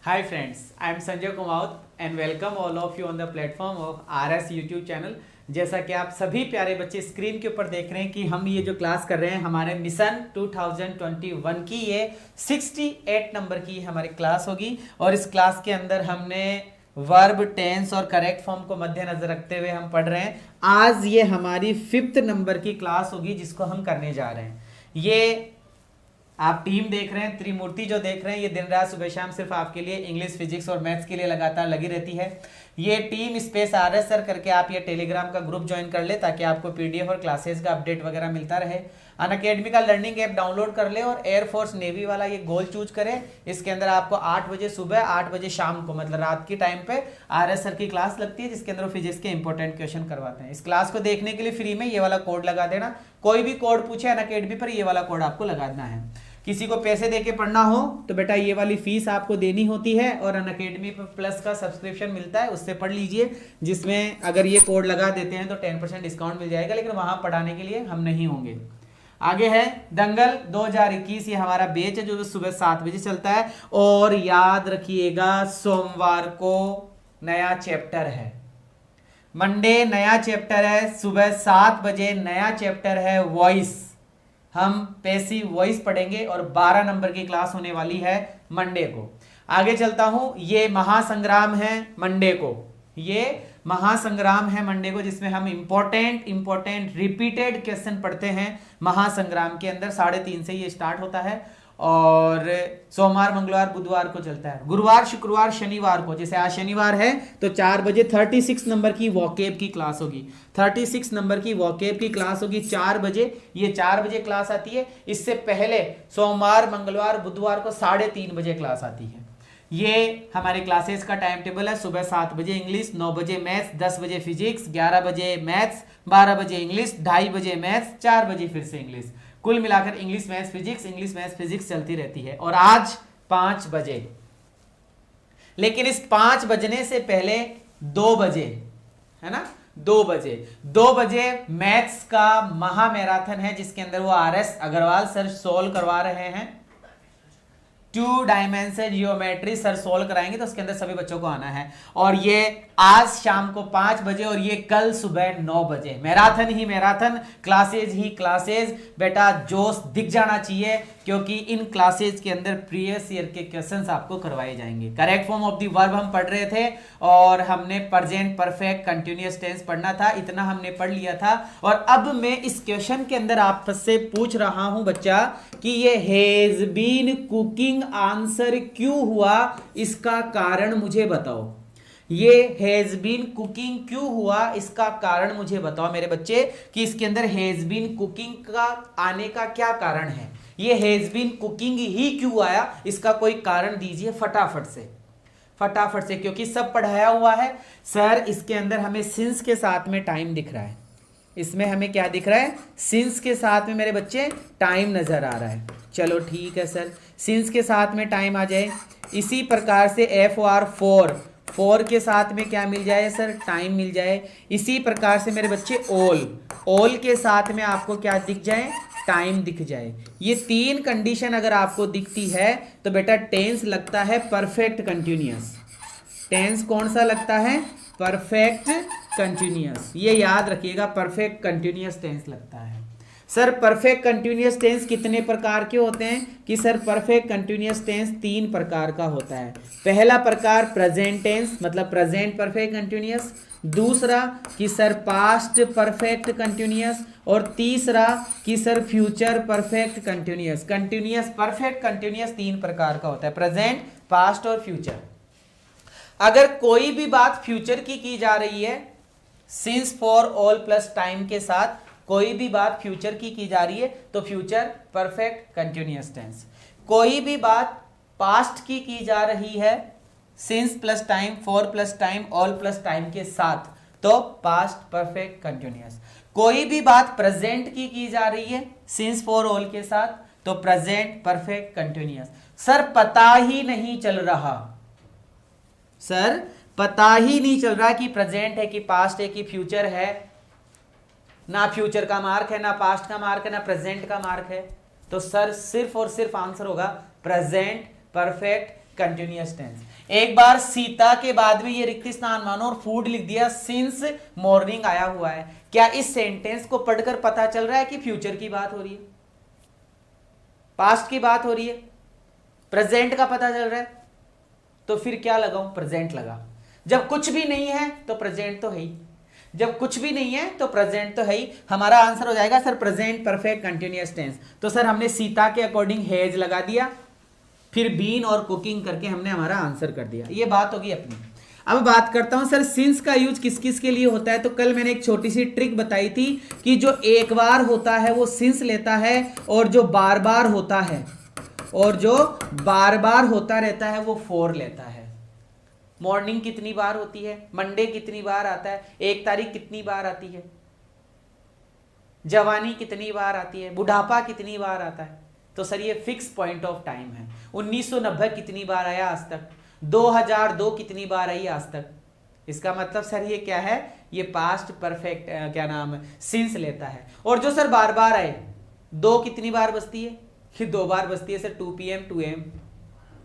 Hi friends, I am Sanjay Kumaut and welcome all of you on the platform of RS YouTube channel। जैसा कि आप सभी प्यारे बच्चे स्क्रीन के ऊपर देख रहे हैं कि हम ये जो क्लास कर रहे हैं हमारे मिशन 2021 की ये 68 नंबर की हमारी क्लास होगी और इस क्लास के अंदर हमने वर्ब टेंस और करेक्ट फॉर्म को मद्देनजर रखते हुए हम पढ़ रहे हैं। आज ये हमारी 5th नंबर की क्लास होगी जिसको हम करने जा रहे हैं। ये आप टीम देख रहे हैं, त्रिमूर्ति जो देख रहे हैं, ये दिन रात सुबह शाम सिर्फ आपके लिए इंग्लिश, फिजिक्स और मैथ्स के लिए लगातार लगी रहती है। ये टीम स्पेस RS सर करके आप ये टेलीग्राम का ग्रुप ज्वाइन कर ले ताकि आपको PDF और क्लासेस का अपडेट वगैरह मिलता रहे। अनअकैडमी का लर्निंग ऐप डाउनलोड कर ले और एयरफोर्स नेवी वाला ये गोल चूज करें। इसके अंदर आपको 8 बजे सुबह 8 बजे शाम को मतलब रात की टाइम पे RS सर की क्लास लगती है जिसके अंदर फिजिक्स के इंपॉर्टेंट क्वेश्चन करवाते हैं। इस क्लास को देखने के लिए फ्री में ये वाला कोड लगा देना। कोई भी कोड पूछे अनअकैडमी पर ये वाला कोड आपको लगाना है। किसी को पैसे देके पढ़ना हो तो बेटा ये वाली फीस आपको देनी होती है और अनअकैडमी पर प्लस का सब्सक्रिप्शन मिलता है, उससे पढ़ लीजिए जिसमें अगर ये कोड लगा देते हैं तो 10% डिस्काउंट मिल जाएगा, लेकिन वहां पढ़ाने के लिए हम नहीं होंगे। आगे है दंगल 2021, ये हमारा बैच है जो सुबह 7 बजे चलता है और याद रखिएगा सोमवार को नया चैप्टर है, मंडे नया चैप्टर है, सुबह 7 बजे नया चैप्टर है वॉइस। हम पैसिव वॉइस पढ़ेंगे और 12 नंबर की क्लास होने वाली है मंडे को। आगे चलता हूं, ये महासंग्राम है मंडे को, ये महासंग्राम है मंडे को जिसमें हम इंपॉर्टेंट रिपीटेड क्वेश्चन पढ़ते हैं। महासंग्राम के अंदर 3:30 से ये स्टार्ट होता है और सोमवार मंगलवार बुधवार को चलता है। गुरुवार शुक्रवार शनिवार को, जैसे आज शनिवार है तो 4 बजे 36 नंबर की वोकेब की क्लास होगी। 36 नंबर की वोकेब की क्लास होगी 4 बजे। ये 4 बजे क्लास आती है। इससे पहले सोमवार मंगलवार बुधवार को 3:30 बजे क्लास आती है। ये हमारे क्लासेस का टाइम टेबल है। सुबह 7 बजे इंग्लिश, 9 बजे मैथ्स, 10 बजे फिजिक्स, 11 बजे मैथ्स, 12 बजे इंग्लिश, 2:30 बजे मैथ्स, 4 बजे फिर से इंग्लिश। कुल मिलाकर इंग्लिश मैथ्स फिजिक्स चलती रहती है। और आज 5 बजे, लेकिन इस 5 बजने से पहले 2 बजे है ना, 2 बजे मैथ्स का महा मैराथन है जिसके अंदर वो RS अग्रवाल सर सोल्व करवा रहे हैं। 2 डायमेंशन जियोमेट्री सर सोल्व कराएंगे तो उसके अंदर सभी बच्चों को आना है। और ये आज शाम को 5 बजे और ये कल सुबह 9 बजे। मैराथन ही मैराथन, क्लासेज ही क्लासेज। बेटा जोश दिख जाना चाहिए क्योंकि इन क्लासेज के अंदर प्रीवियस ईयर के क्वेश्चंस आपको करवाए जाएंगे। Correct form of the verb हम पढ़ रहे थे और हमने प्रेजेंट परफेक्ट कंटिन्यूअस टेंस पढ़ना था, इतना हमने पढ़ लिया था। और अब मैं इस क्वेश्चन के अंदर आपसे पूछ रहा हूं बच्चा कि ये हैज बीन कुकिंग आंसर क्यों हुआ, इसका कारण मुझे बताओ। ये हैज बीन कुकिंग क्यों हुआ, इसका कारण मुझे बताओ मेरे बच्चे कि इसके अंदर हैज बीन कुकिंग का आने का क्या कारण है। ये हैज बीन कुकिंग ही क्यों आया, इसका कोई कारण दीजिए फटाफट से, क्योंकि सब पढ़ाया हुआ है। सर इसके अंदर हमें सिंस के साथ में टाइम दिख रहा है, इसमें हमें क्या दिख रहा है, सिंस के साथ में मेरे बच्चे टाइम नजर आ रहा है। चलो ठीक है सर, सिंस के साथ में टाइम आ जाए। इसी प्रकार से FOR 4 के साथ में क्या मिल जाए सर, टाइम मिल जाए। इसी प्रकार से मेरे बच्चे ऑल के साथ में आपको क्या दिख जाए, टाइम दिख जाए। ये 3 कंडीशन अगर आपको दिखती है तो बेटा टेंस लगता है परफेक्ट कंटिन्यूअस। टेंस कौन सा लगता है, परफेक्ट कंटिन्यूअस। ये याद रखिएगा, परफेक्ट कंटिन्यूअस टेंस लगता है। सर परफेक्ट कंटिन्यूअस टेंस कितने प्रकार के होते हैं कि सर परफेक्ट कंटिन्यूअस टेंस 3 प्रकार का होता है। पहला प्रकार प्रेजेंट टेंस मतलब प्रेजेंट परफेक्ट कंटिन्यूअस, दूसरा कि सर पास्ट परफेक्ट कंटिन्यूअस और तीसरा कि sir future perfect continuous. Continuous perfect continuous 3 प्रकार का होता है, प्रेजेंट, पास्ट और फ्यूचर। अगर कोई भी बात फ्यूचर की जा रही है, since for all plus time के साथ कोई भी बात फ्यूचर की जा रही है तो फ्यूचर परफेक्ट कंटिन्यूअस टेंस। कोई भी बात पास्ट की जा रही है, since plus time, for plus time, all plus time के साथ तो पास्ट परफेक्ट कंटिन्यूअस। कोई भी बात प्रेजेंट की जा रही है, सिंस फॉर ऑल के साथ तो प्रेजेंट परफेक्ट कंटिन्यूअस। सर पता ही नहीं चल रहा, सर पता ही नहीं चल रहा कि प्रेजेंट है कि पास्ट है कि फ्यूचर है, ना फ्यूचर का मार्क है, ना पास्ट का मार्क है, ना प्रेजेंट का मार्क है, तो सर सिर्फ और सिर्फ आंसर होगा प्रेजेंट परफेक्ट कंटिन्यूअस टेंस। एक बार सीता के बाद में ये रिक्त स्थान मानो और फूड लिख दिया, सिंस मॉर्निंग आया हुआ है। क्या इस सेंटेंस को पढ़कर पता चल रहा है कि फ्यूचर की बात हो रही है, पास्ट की बात हो रही है, प्रेजेंट का पता चल रहा है? तो फिर क्या लगाऊं? प्रेजेंट लगा। जब कुछ भी नहीं है तो प्रेजेंट तो है ही, जब कुछ भी नहीं है तो प्रेजेंट तो है ही। हमारा आंसर हो जाएगा sir present perfect continuous tense. तो सर हमने सीता के अकॉर्डिंग हैज लगा दिया, फिर बीन और कुकिंग करके हमने हमारा आंसर कर दिया। ये बात होगी अपनी। अब बात करता हूं सर सिंस का यूज किस किस के लिए होता है। तो कल मैंने एक छोटी सी ट्रिक बताई थी कि जो एक बार होता है वो सिंस लेता है, और जो बार बार होता है और जो बार बार होता रहता है वो फॉर लेता है। मॉर्निंग कितनी बार होती है, मंडे कितनी बार आता है, 1 तारीख कितनी बार आती है, जवानी कितनी बार आती है, बुढ़ापा कितनी बार आता है। तो सर ये फिक्स पॉइंट ऑफ टाइम है। 1990 कितनी बार आया आज तक, 2002 कितनी बार आई आज तक। इसका मतलब सर ये क्या है, ये पास्ट परफेक्ट क्या नाम है, सिंस लेता है। और जो सर बार बार आए, 2 कितनी बार बजती है, कि 2 बार बजती है सर, 2 PM 2 AM,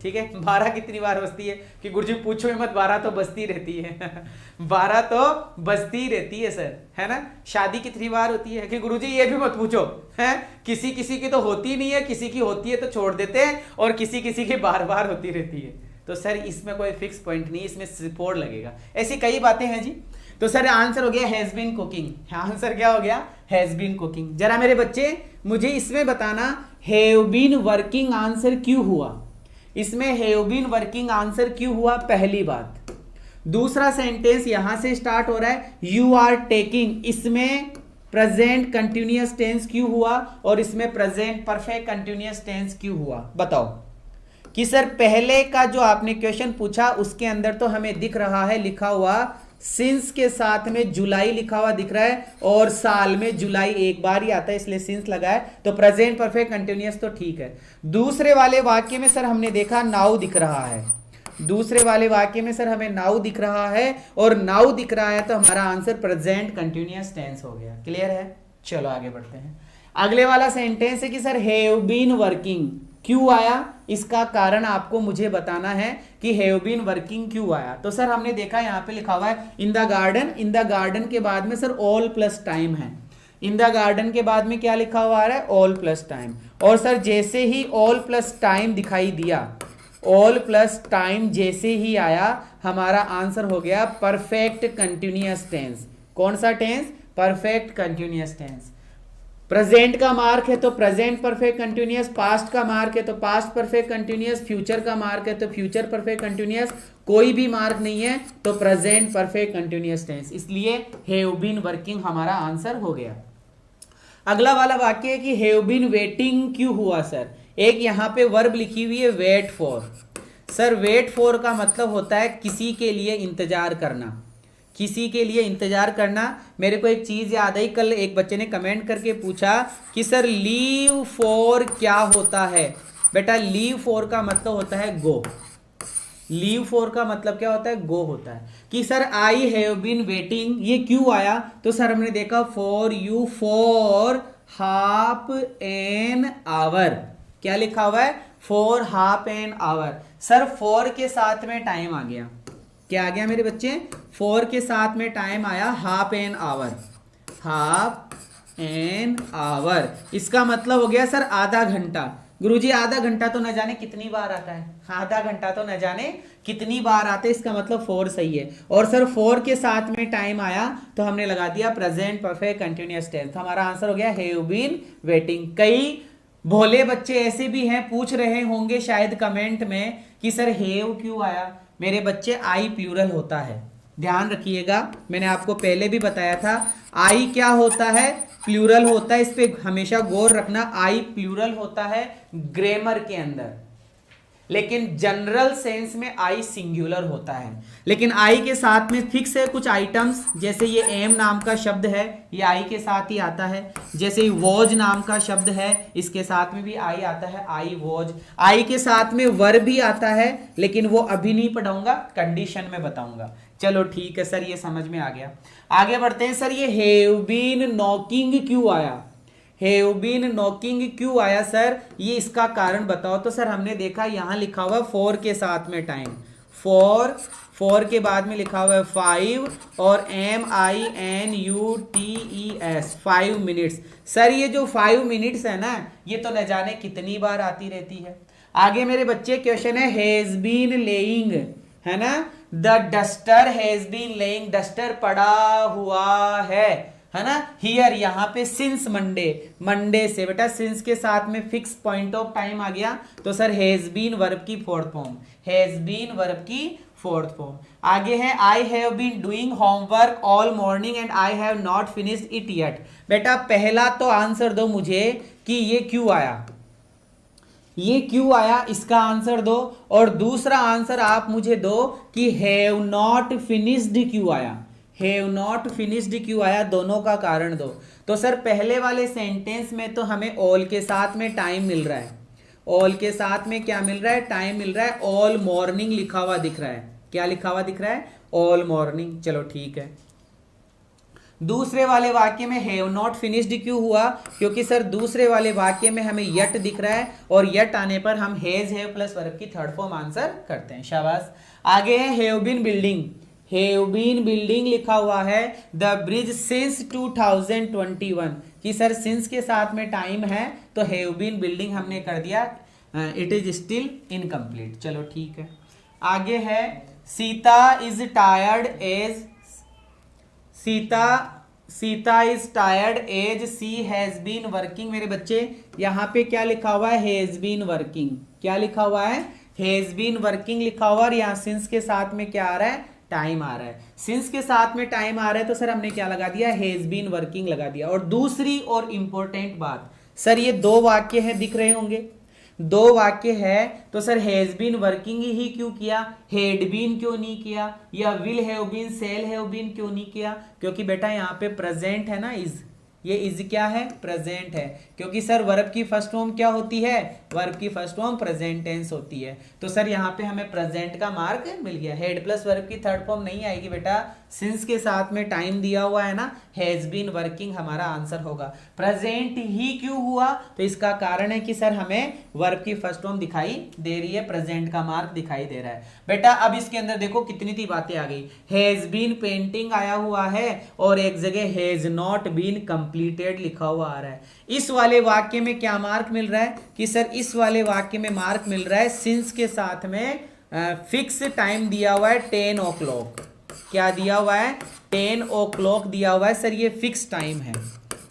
ठीक है। 12 कितनी बार बजती है, कि गुरुजी पूछो ही मत, 12 तो बजती रहती है 12 तो बजती रहती है सर, है ना। शादी कितनी बार होती है, कि गुरुजी ये भी मत पूछो, है किसी किसी की तो होती नहीं है, किसी की होती है तो छोड़ देते हैं, और किसी किसी की बार बार होती रहती है। तो सर इसमें कोई फिक्स पॉइंट नहीं, इसमें फोर लगेगा। ऐसी कई बातें हैं जी। तो सर आंसर हो गया हैज बीन कुकिंग। आंसर क्या हो गया, हैज बीन कुकिंग। जरा मेरे बच्चे मुझे इसमें बताना हैव बीन वर्किंग आंसर क्यों हुआ, इसमें हैव बीन वर्किंग आंसर क्यों हुआ, पहली बात। दूसरा सेंटेंस यहां से स्टार्ट हो रहा है यू आर टेकिंग, इसमें प्रेजेंट कंटिन्यूअस टेंस क्यों हुआ, और इसमें प्रेजेंट परफेक्ट कंटिन्यूअस टेंस क्यों हुआ। बताओ कि सर पहले का जो आपने क्वेश्चन पूछा उसके अंदर तो हमें दिख रहा है लिखा हुआ सिंस के साथ में जुलाई लिखा हुआ दिख रहा है, और साल में जुलाई एक बार ही आता है इसलिए सिंस लगा है, तो प्रेजेंट परफेक्ट कंटिन्यूअस तो ठीक है। दूसरे वाले वाक्य में सर हमने देखा नाउ दिख रहा है, दूसरे वाले वाक्य में सर हमें नाउ दिख रहा है, और नाउ दिख रहा है तो हमारा आंसर प्रेजेंट कंटिन्यूअस टेंस हो गया। क्लियर है, चलो आगे बढ़ते हैं। अगले वाला सेंटेंस है कि सर हैव बीन वर्किंग क्यों आया, इसका कारण आपको मुझे बताना है कि हैव बीन वर्किंग क्यों आया। तो सर हमने देखा यहाँ पे लिखा हुआ है in the garden, in the garden के बाद में सर ऑल प्लस टाइम है, इन द गार्डन के बाद में क्या लिखा हुआ है, ऑल प्लस टाइम। और सर जैसे ही ऑल प्लस टाइम दिखाई दिया, ऑल प्लस टाइम जैसे ही आया, हमारा आंसर हो गया परफेक्ट कंटिन्यूअस टेंस। कौन सा tense, perfect continuous tense. Present का मार्क है तो प्रेजेंट परफेक्ट कंटिन्यूअस, पास्ट का मार्क है तो पास्ट परफेक्ट कंटिन्यूअस, फ्यूचर का मार्क है तो फ्यूचर परफेक्ट कंटिन्यूअस, कोई भी मार्क नहीं है तो प्रेजेंट परफेक्ट कंटिन्यूअस टेंस। इसलिए हैव बीन वर्किंग हमारा आंसर हो गया। अगला वाला वाक्य है कि हैव बीन वेटिंग क्यों हुआ सर। एक यहां पे वर्ब लिखी हुई है wait for. Sir wait for का मतलब होता है किसी के लिए इंतजार करना, किसी के लिए इंतजार करना। मेरे को एक चीज याद आई, कल एक बच्चे ने कमेंट करके पूछा कि सर लीव फॉर क्या होता है। बेटा लीव फॉर का मतलब होता है गो, लीव फॉर का मतलब क्या होता है, गो होता है। कि sir I have been waiting ये क्यों आया, तो सर हमने देखा for you for half an hour. क्या लिखा हुआ है, for half an hour. Sir for के साथ में टाइम आ गया, क्या आ गया मेरे बच्चे, फॉर के साथ में टाइम आया half an our, half an our. इसका मतलब हो गया सर आधा घंटा। गुरुजी आधा घंटा तो न जाने कितनी बार आता है, आधा घंटा तो न जाने कितनी बार आता है, इसका मतलब फॉर सही है। और सर फॉर के साथ में टाइम आया तो हमने लगा दिया प्रेजेंट परफेक्ट कंटिन्यूअस टेंस। हमारा आंसर हो गया हैव बीन वेटिंग। कई भोले बच्चे ऐसे भी हैं, पूछ रहे होंगे शायद कमेंट में कि सर हैव क्यों आया। मेरे बच्चे आई प्लूरल होता है, ध्यान रखिएगा, मैंने आपको पहले भी बताया था आई क्या होता है, प्लूरल होता है। इस पे हमेशा गौर रखना, आई प्लूरल होता है ग्रामर के अंदर, लेकिन जनरल सेंस में आई सिंगुलर होता है। लेकिन आई के साथ में फिक्स है कुछ आइटम्स, जैसे ये एम नाम का शब्द है ये आई के साथ ही आता है, जैसे वॉज नाम का शब्द है इसके साथ में भी आई आता है, आई वॉज। आई के साथ में वर्ब भी आता है, लेकिन वो अभी नहीं पढ़ाऊंगा, कंडीशन में बताऊंगा। चलो ठीक है सर, ये समझ में आ गया। आगे बढ़ते हैं। सर ये हैव बीन नॉकिंग क्यों आया, हैव बीन नॉकिंग क्यों आया सर, ये इसका कारण बताओ। तो सर हमने देखा यहां लिखा हुआ 4 के साथ में टाइम, 4 के बाद में लिखा हुआ है 5 और MINUTES 5 मिनट्स। सर ये जो 5 मिनट्स है ना, ये तो न जाने कितनी बार आती रहती है। आगे मेरे बच्चे क्वेश्चन है हैज बीन लेइंग, है ना, the duster has been laying, duster पड़ा हुआ है ना। हियर यहाँ पे सिंस मंडे, मंडे से बेटा सिंस के साथ में फिक्स पॉइंट ऑफ टाइम आ गया, तो सर हैज बीन वर्ब की fourth form, has been verb की फोर्थ फॉर्म। आगे है I have been doing homework all morning and I have not finished it yet. बेटा पहला तो आंसर दो मुझे कि ये क्यों आया, ये क्यों आया इसका आंसर दो, और दूसरा आंसर आप मुझे दो कि हैव नॉट फिनिश्ड क्यों आया, हैव नॉट फिनिश्ड क्यों आया, दोनों का कारण दो। तो सर पहले वाले सेंटेंस में तो हमें ऑल के साथ में टाइम मिल रहा है, ऑल के साथ में क्या मिल रहा है, टाइम मिल रहा है, ऑल मॉर्निंग लिखा हुआ दिख रहा है, क्या लिखा हुआ दिख रहा है, ऑल मॉर्निंग, चलो ठीक है। दूसरे वाले वाक्य में हैव नॉट फिनिश्ड क्यों हुआ, क्योंकि सर दूसरे वाले वाक्य में हमें यट दिख रहा है और यट आने पर हम हैज हैव प्लस वर्ब की थर्ड फॉर्म आंसर करते हैं, शाबाश। आगे है have been building, have been building लिखा हुआ है द ब्रिज सिंस 2021 कि सर सिंस के साथ में टाइम है तो हैव बीन बिल्डिंग हमने कर दिया, इट इज स्टिल इनकम्प्लीट, चलो ठीक है। आगे है Sita is tired as, Sita is tired as she has been working. मेरे बच्चे यहां पे क्या लिखा हुआ है, हैज बीन वर्किंग, क्या लिखा हुआ है, हैज बीन वर्किंग लिखा हुआ, और यहाँ सिंस के साथ में क्या आ रहा है, टाइम आ रहा है। सिंस के साथ में टाइम आ रहा है तो सर हमने क्या लगा दिया, हैज बीन वर्किंग लगा दिया। और दूसरी और इंपॉर्टेंट बात, सर ये दो वाक्य है दिख रहे होंगे, दो वाक्य है, तो सर हैज बीन वर्किंग ही क्यों किया, हेड बीन क्यों नहीं किया, या will have been shall have been क्यों नहीं किया, क्योंकि बेटा यहाँ पे प्रेजेंट है ना, इज, ये इज क्या है, प्रेजेंट है, क्योंकि सर वर्ब की फर्स्ट फॉर्म क्या होती है, वर्ब की फर्स्ट फॉर्म प्रेजेंट टेंस होती है। तो सर यहाँ पे हमें प्रेजेंट का मार्क मिल गया। हेड प्लस वर्ब की थर्ड फॉर्म नहीं आएगी बेटा, सिंस के साथ में टाइम दिया हुआ है ना, हैज बीन वर्किंग हमारा आंसर होगा। प्रेजेंट ही क्यों हुआ, तो इसका कारण है कि सर हमें वर्ब की फर्स्ट फॉर्म दिखाई दे रही है, प्रेजेंट का मार्क दिखाई दे रहा है। बेटा अब इसके अंदर देखो कितनी सी बातें आ गई, हैज बीन पेंटिंग आया हुआ है और एक जगह हैज नॉट बीन कंप्लीटेड लिखा हुआ आ रहा है। इस वाले वाक्य में क्या मार्क मिल रहा है कि सर इस वाले वाक्य में मार्क मिल रहा है सिंस के साथ में फिक्स टाइम दिया हुआ है 10 o'clock, क्या दिया हुआ है, 10 o'clock दिया हुआ है। सर ये फिक्स टाइम है,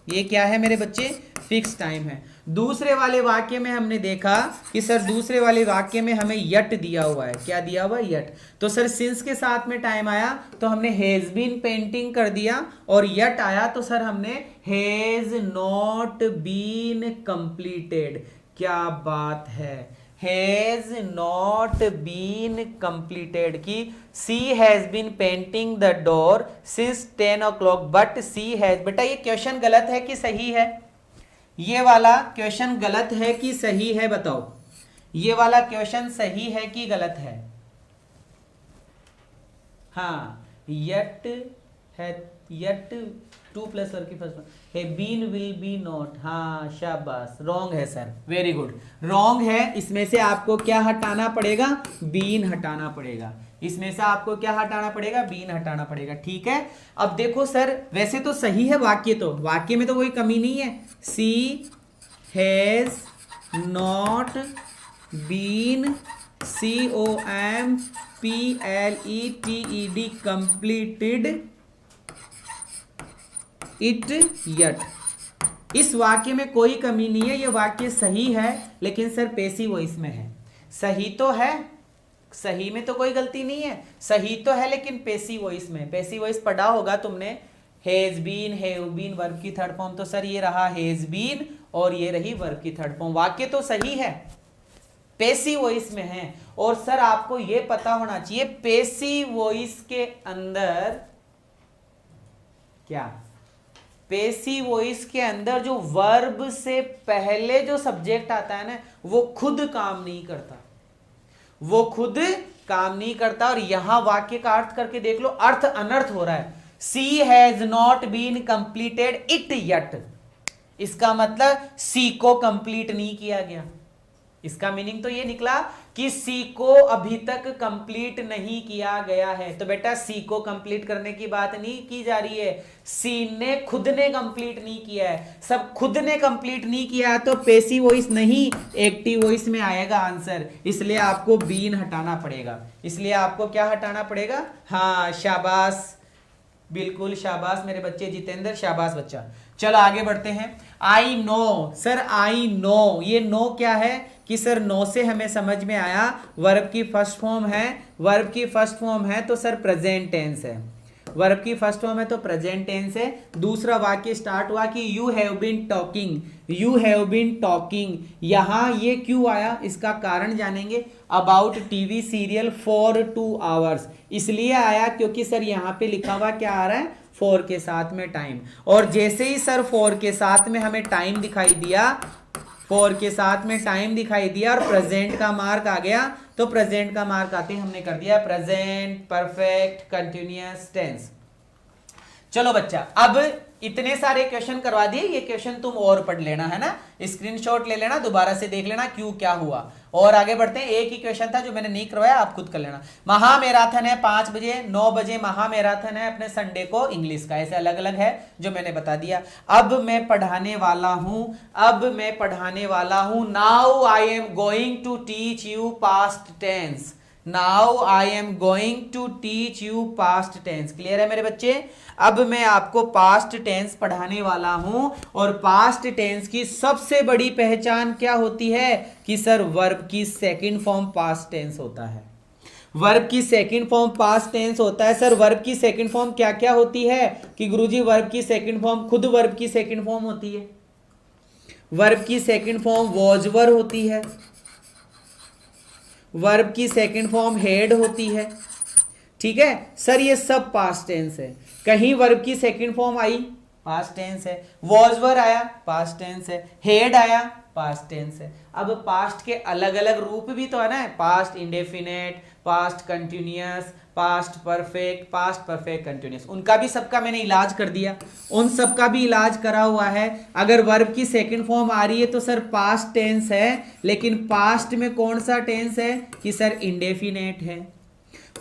ये क्या है मेरे बच्चे, फिक्स टाइम है। दूसरे वाले वाक्य में हमने देखा कि सर दूसरे वाले वाक्य में हमें यट दिया हुआ है, क्या दिया हुआ है, यट। तो सर सिंस के साथ में टाइम आया तो हमने हैज बीन पेंटिंग कर दिया, और यट आया तो सर हमने हैज नॉट बीन कंप्लीटेड, क्या बात है, हैज नॉट बीन कंप्लीटेड की she has been painting the door since 10 o'clock but she has. बेटा ये क्वेश्चन गलत है कि सही है, ये वाला क्वेश्चन गलत है कि सही है, बताओ ये वाला क्वेश्चन सही है कि गलत है। हाँ यट है, यट 2 प्लस वर्ब की फर्स्ट है, बीन विल बी नॉट, हाँ शाबाश, रॉन्ग है सर, वेरी गुड, रॉन्ग है। इसमें से आपको क्या हटाना पड़ेगा, बीन हटाना पड़ेगा, इसमें से आपको क्या हटाना पड़ेगा, बीन हटाना पड़ेगा, ठीक है। अब देखो सर वैसे तो सही है वाक्य, तो वाक्य में तो कोई कमी नहीं है, she has not been COMPLETED completed it yet. इस वाक्य में कोई कमी नहीं है, ये वाक्य सही है, लेकिन सर पैसिव वॉइस में है। सही तो है, सही में तो कोई गलती नहीं है, सही तो है, लेकिन पैसिव वॉइस में। पैसिव वॉइस पढ़ा होगा तुमने, has been, have been verb की थर्ड फॉर्म, तो सर ये रहा हैज बीन और ये रही वर्ब की थर्ड फॉर्म। वाक्य तो सही है, पैसिव वॉइस में है। और सर आपको ये पता होना चाहिए पैसिव वॉइस के अंदर क्या, पैसिव वॉइस के अंदर जो वर्ब से पहले जो सब्जेक्ट आता है ना, वो खुद काम नहीं करता, वो खुद काम नहीं करता। और यहां वाक्य का अर्थ करके देख लो, अर्थ अनर्थ हो रहा है। She has not been completed it yet, इसका मतलब सी को कंप्लीट नहीं किया गया। इसका मीनिंग तो ये निकला कि सी को अभी तक कंप्लीट नहीं किया गया है। तो बेटा सी को कंप्लीट करने की बात नहीं की जा रही है, सी ने खुद ने कंप्लीट नहीं किया है। सब खुद ने कंप्लीट नहीं किया है तो पैसिव वॉइस नहीं एक्टिव वॉइस में आएगा आंसर। इसलिए आपको बीन हटाना पड़ेगा। इसलिए आपको क्या हटाना पड़ेगा? हाँ शाबाश, बिल्कुल शाबाश मेरे बच्चे जितेंद्र, शाबाश बच्चा। चलो आगे बढ़ते हैं। I know, sir I know, ये नो क्या है कि सर नो से हमें समझ में आया वर्ब की फर्स्ट फॉर्म है। वर्ब की फर्स्ट फॉर्म है तो सर प्रेजेंट टेंस है। वर्ब की फर्स्ट फॉर्म है तो प्रेजेंट टेंस है। दूसरा वाक्य स्टार्ट हुआ कि you have been talking, you have been talking. यहां ये क्यों आया इसका कारण जानेंगे। About TV serial for 2 hours, इसलिए आया क्योंकि सर यहां पे लिखा हुआ क्या आ रहा है, फॉर के साथ में टाइम। और जैसे ही सर फॉर के साथ में हमें टाइम दिखाई दिया, फॉर के साथ में टाइम दिखाई दिया और प्रेजेंट का मार्क आ गया, तो प्रेजेंट का मार्क आते ही हमने कर दिया प्रेजेंट परफेक्ट कंटिन्यूअस टेंस। चलो बच्चा, अब इतने सारे क्वेश्चन करवा दिए, ये क्वेश्चन तुम और पढ़ लेना है ना, स्क्रीनशॉट ले लेना, दोबारा से देख लेना क्यों क्या हुआ। और आगे बढ़ते हैं। एक ही क्वेश्चन था जो मैंने नहीं करवाया, आप खुद कर लेना। महामैराथन है 5 बजे, 9 बजे महामैराथन है अपने संडे को इंग्लिश का, ऐसे अलग अलग है जो मैंने बता दिया। अब मैं पढ़ाने वाला हूं, अब मैं पढ़ाने वाला हूं। Now I am going to teach you past tense, now I am going to teach you past tense. Clear है मेरे बच्चे? अब मैं आपको पास्ट टेंस पढ़ाने वाला हूं। और पास्ट टेंस की सबसे बड़ी पहचान क्या होती है कि सर वर्ब की सेकंड फॉर्म पास्ट टेंस होता है। वर्ब की सेकंड फॉर्म पास्ट टेंस होता है। सर वर्ब की सेकंड फॉर्म क्या क्या होती है कि गुरुजी वर्ब की सेकंड फॉर्म खुद वर्ब की सेकंड फॉर्म होती है। वर्ब की सेकंड फॉर्म वॉज वर होती है, वर्ब की सेकंड फॉर्म हेड होती है। ठीक है सर, ये सब पास्ट टेंस है। कहीं वर्ब की सेकंड फॉर्म आई पास्ट टेंस है, वॉज वर आया पास्ट टेंस है, हेड आया पास्ट टेंस है। अब पास्ट के अलग अलग रूप भी तो है ना, past indefinite, past continuous, past perfect continuous, उनका भी सबका मैंने इलाज कर दिया, उन सबका भी इलाज करा हुआ है। अगर वर्ब की सेकंड फॉर्म आ रही है तो सर पास्ट टेंस है, लेकिन पास्ट में कौन सा टेंस है कि सर इंडेफिनेट है।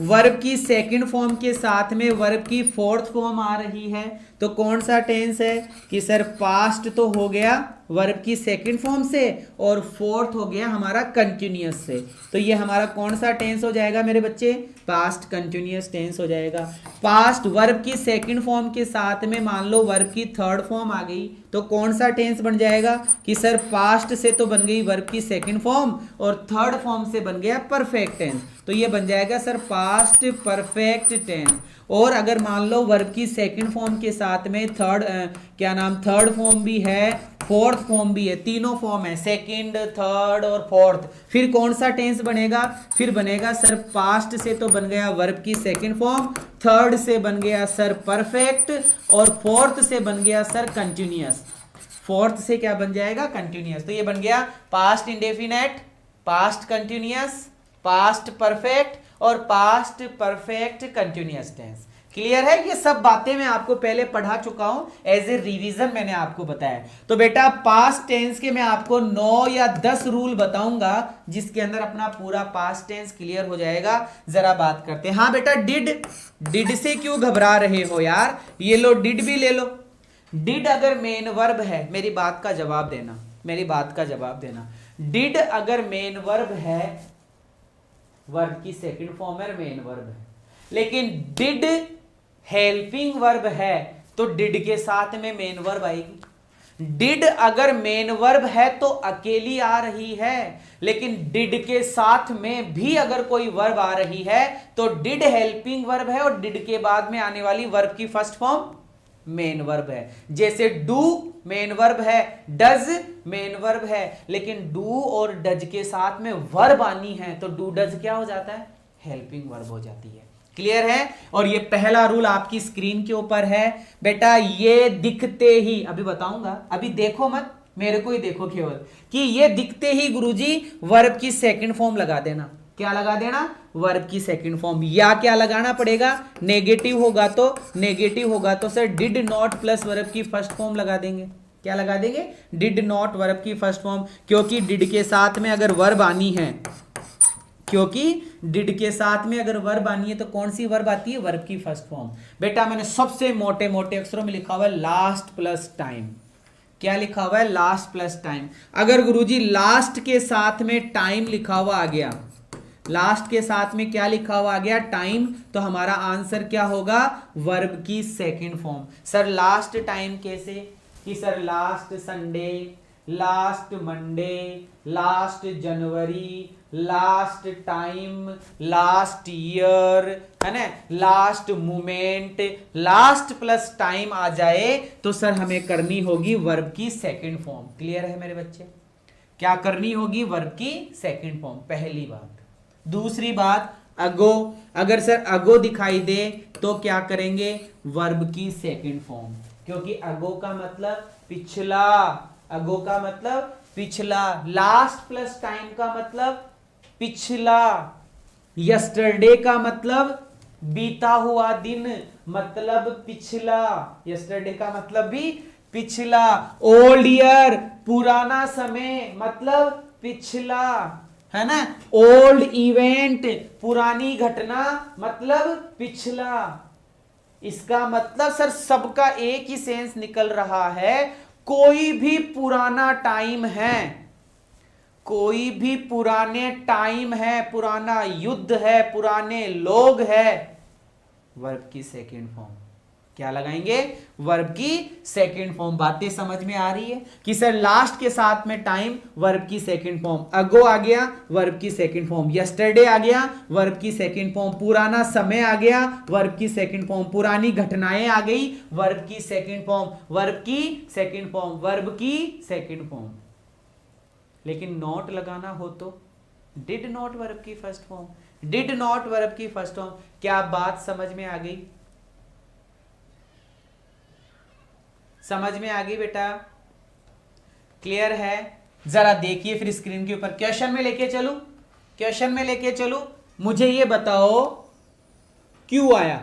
वर्ब की सेकंड फॉर्म के साथ में वर्ब की फोर्थ फॉर्म आ रही है तो कौन सा टेंस है कि सर पास्ट तो हो गया वर्ब की सेकंड फॉर्म से और फोर्थ हो गया हमारा कंटिन्यूअस से। तो ये हमारा कौन सा टेंस हो जाएगा मेरे बच्चे? पास्ट कंटिन्यूअस टेंस हो जाएगा। पास्ट वर्ब की सेकंड फॉर्म के साथ में मान लो वर्ब की थर्ड फॉर्म आ गई तो कौन सा टेंस बन जाएगा कि सर पास्ट से तो बन गई वर्ब की सेकंड फॉर्म और थर्ड फॉर्म से बन गया परफेक्ट टेंस, तो ये बन जाएगा सर पास्ट परफेक्ट टेंस। और अगर मान लो वर्ब की सेकंड फॉर्म के साथ में थर्ड फॉर्म भी है, फोर्थ फॉर्म भी है, तीनों फॉर्म है, सेकंड, थर्ड और फोर्थ, फिर कौन सा टेंस बनेगा? फिर बनेगा सर पास्ट से तो बन गया वर्ब की सेकंड फॉर्म, थर्ड से बन गया सर परफेक्ट और फोर्थ से बन गया सर कंटिन्यूअस। फोर्थ से क्या बन जाएगा? कंटिन्यूअस। तो ये बन गया past indefinite, past continuous, past perfect और past perfect continuous tense. Clear है? ये सब बातें मैं आपको पहले पढ़ा चुका हूं, एज ए रिवीजन मैंने आपको बताया। तो बेटा पास्ट टेंस के मैं आपको 9 या 10 रूल बताऊंगा जिसके अंदर अपना पूरा पास्ट टेंस क्लियर हो जाएगा। जरा बात करते हैं। हाँ बेटा, डिड से क्यों घबरा रहे हो यार? ये लो डिड भी ले लो। डिड अगर मेन वर्ब है, मेरी बात का जवाब देना, मेरी बात का जवाब देना। डिड अगर मेन वर्ब है, वर्ब की सेकंड फॉर्म है, मेन वर्ब है, लेकिन डिड हेल्पिंग वर्ब है तो डिड के साथ में मेन वर्ब आएगी। डिड अगर मेन वर्ब है तो अकेली आ रही है, लेकिन डिड के साथ में भी अगर कोई वर्ब आ रही है तो डिड हेल्पिंग वर्ब है और डिड के बाद में आने वाली वर्ब की फर्स्ट फॉर्म मेन वर्ब है। जैसे डू मेन वर्ब है, डज मेन वर्ब है, लेकिन डू और डज के साथ में वर्ब आनी है तो डू डज क्या हो जाता है? हेल्पिंग वर्ब हो जाती है। क्लियर है? और ये पहला रूल आपकी स्क्रीन के ऊपर है बेटा। ये दिखते ही, अभी बताऊंगा, अभी देखो मत, मेरे को ही देखो केवल, कि ये दिखते ही गुरुजी वर्ब की सेकंड फॉर्म लगा देना। क्या लगा देना? वर्ब की सेकंड फॉर्म। या क्या लगाना पड़ेगा? नेगेटिव होगा तो sir did not plus verb की फर्स्ट फॉर्म लगा देंगे। क्या लगा देंगे? डिड नॉट वर्ब की फर्स्ट फॉर्म, क्योंकि डिड के साथ में अगर वर्ब आनी है, क्योंकि डिड के साथ में अगर वर्ब आनी है तो कौन सी वर्ब आती है? वर्ब की फर्स्ट फॉर्म। बेटा मैंने सबसे मोटे मोटे अक्षरों में लिखा हुआ है लास्ट प्लस टाइम। क्या लिखा हुआ है? Last plus time. अगर गुरुजी लास्ट के साथ में टाइम लिखा हुआ आ गया, लास्ट के साथ में क्या लिखा हुआ आ गया? टाइम, तो हमारा आंसर क्या होगा? वर्ब की second form. Sir last time कैसे? कि sir last Sunday, last Monday, last जनवरी, लास्ट टाइम, लास्ट ईयर, है ना, last moment, last plus time आ जाए तो सर हमें करनी होगी वर्ब की सेकंड फॉर्म। क्लियर है मेरे बच्चे? क्या करनी होगी? वर्ब की सेकंड फॉर्म, पहली बात। दूसरी बात, अगो, अगर सर अगो दिखाई दे तो क्या करेंगे? वर्ब की सेकंड फॉर्म, क्योंकि अगो का मतलब पिछला, अगो का मतलब पिछला, लास्ट प्लस टाइम का मतलब पिछला, यस्टरडे का मतलब बीता हुआ दिन, मतलब पिछला, यस्टरडे का मतलब भी पिछला, ओल्ड ईयर पुराना समय मतलब पिछला, है ना, ओल्ड इवेंट पुरानी घटना मतलब पिछला। इसका मतलब सर सबका एक ही सेंस निकल रहा है, कोई भी पुराना टाइम है, कोई भी पुराने टाइम है, पुराना युद्ध है, पुराने लोग है, वर्ब की सेकंड फॉर्म। क्या लगाएंगे? वर्ब की सेकंड फॉर्म। बातें समझ में आ रही है कि सर लास्ट के साथ में टाइम, वर्ब की सेकंड फॉर्म, अगो आ गया वर्ब की सेकंड फॉर्म, यस्टरडे आ गया वर्ब की सेकंड फॉर्म, पुराना समय आ गया वर्ब की सेकंड फॉर्म, पुरानी घटनाएं आ गई वर्ब की सेकंड फॉर्म, वर्ब की सेकंड फॉर्म, वर्ब की सेकंड फॉर्म। लेकिन नॉट लगाना हो तो डिड नॉट वर्ब की first form, did not verb की फर्स्ट फॉर्म। क्या बात समझ में आ गई? समझ में आ गई बेटा? क्लियर है? जरा देखिए फिर स्क्रीन के ऊपर, क्वेश्चन में लेके चलूं, क्वेश्चन में लेके चलूं। मुझे ये बताओ क्यों आया,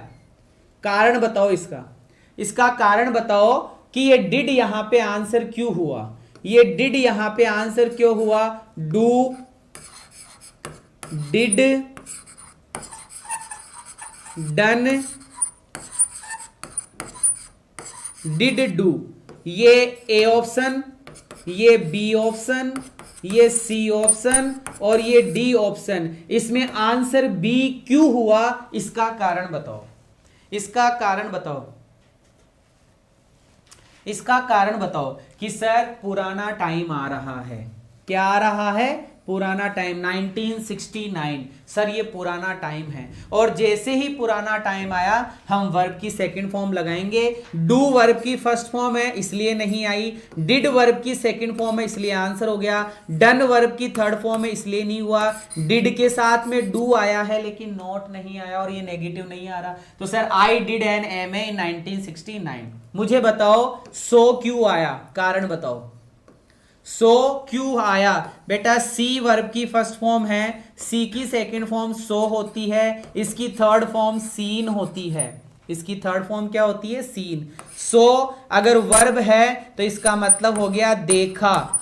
कारण बताओ इसका, इसका कारण बताओ कि ये डिड यहां पे आंसर क्यों हुआ, ये डिड यहां पे आंसर क्यों हुआ? Do, did, done, did do, ये ए ऑप्शन, ये बी ऑप्शन, ये सी ऑप्शन और ये डी ऑप्शन, इसमें आंसर बी क्यों हुआ? इसका कारण बताओ, इसका कारण बताओ, इसका कारण बताओ कि सर पुराना टाइम आ रहा है। क्या आ रहा है? पुराना टाइम, 1969। सर ये पुराना टाइम है, और जैसे ही पुराना टाइम आया हम वर्ब की सेकंड फॉर्म लगाएंगे। डू वर्ब की फर्स्ट फॉर्म है इसलिए नहीं आई, डिड वर्ब की सेकंड फॉर्म है इसलिए आंसर हो गया, डन वर्ब की थर्ड फॉर्म है इसलिए नहीं हुआ, डिड के साथ में डू आया है लेकिन नॉट नहीं आया और ये नेगेटिव नहीं आ रहा। तो sir I did an MA इन 1969। मुझे बताओ सो क्यों आया? कारण बताओ, सो क्यों आया? बेटा सी वर्ब की फर्स्ट फॉर्म है, सी की सेकंड फॉर्म सो होती है, इसकी थर्ड फॉर्म सीन होती है, इसकी थर्ड फॉर्म क्या होती है? सीन। सो अगर वर्ब है तो इसका मतलब हो गया देखा,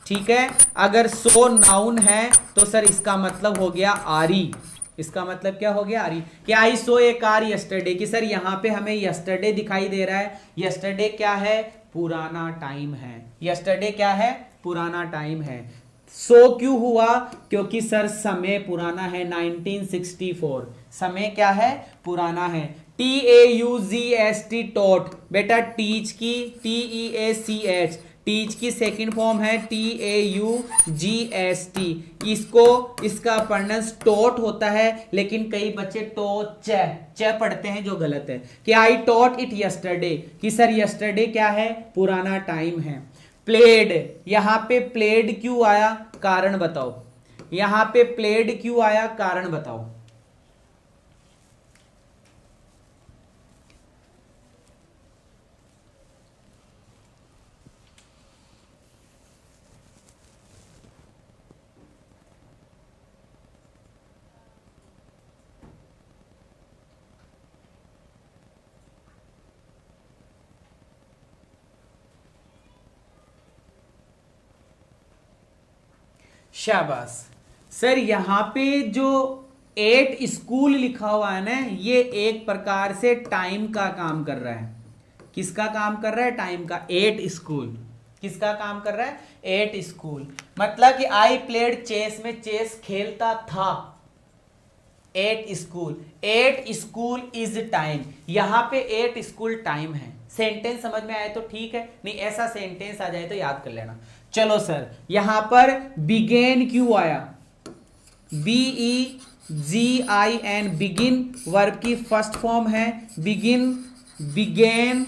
ठीक है। अगर सो नाउन है तो सर इसका मतलब हो गया आरी, इसका मतलब क्या हो गया? आरी। क्या आई सो ए कार यस्टरडे, कि सर यहां पे हमें यस्टरडे दिखाई दे रहा है, यस्टरडे क्या है? पुराना टाइम है, यस्टरडे क्या है? पुराना टाइम है। सो क्यों हुआ? क्योंकि सर समय पुराना है, 1964, समय क्या है? पुराना है। TAUGST टॉट, बेटा टीच की TEACH, टीच की सेकंड फॉर्म है TAUGST, इसको, इसका प्रोनाउंस टॉट होता है लेकिन कई बच्चे टोच च पढ़ते हैं जो गलत है। कि आई टॉट इट यस्टरडे, कि सर यस्टरडे क्या है? पुराना टाइम है। प्लेड, यहां पे प्लेड क्यों आया? कारण बताओ, यहां पे प्लेड क्यों आया? कारण बताओ। शाबाश सर। यहाँ पे जो 8 स्कूल लिखा हुआ है ना, ये एक प्रकार से टाइम का काम कर रहा है। किसका काम कर रहा है? टाइम का। 8 स्कूल किसका काम कर रहा है? 8 स्कूल। मतलब कि आई प्लेड चेस, में चेस खेलता था। 8 स्कूल, 8 स्कूल इज टाइम। यहां पे 8 स्कूल टाइम है। सेंटेंस समझ में आए तो ठीक है, नहीं ऐसा सेंटेंस आ जाए तो याद कर लेना। चलो सर, यहां पर बिगेन क्यों आया? BEGIN, बिगिन वर्ब की फर्स्ट फॉर्म है। बिगिन, बिगेन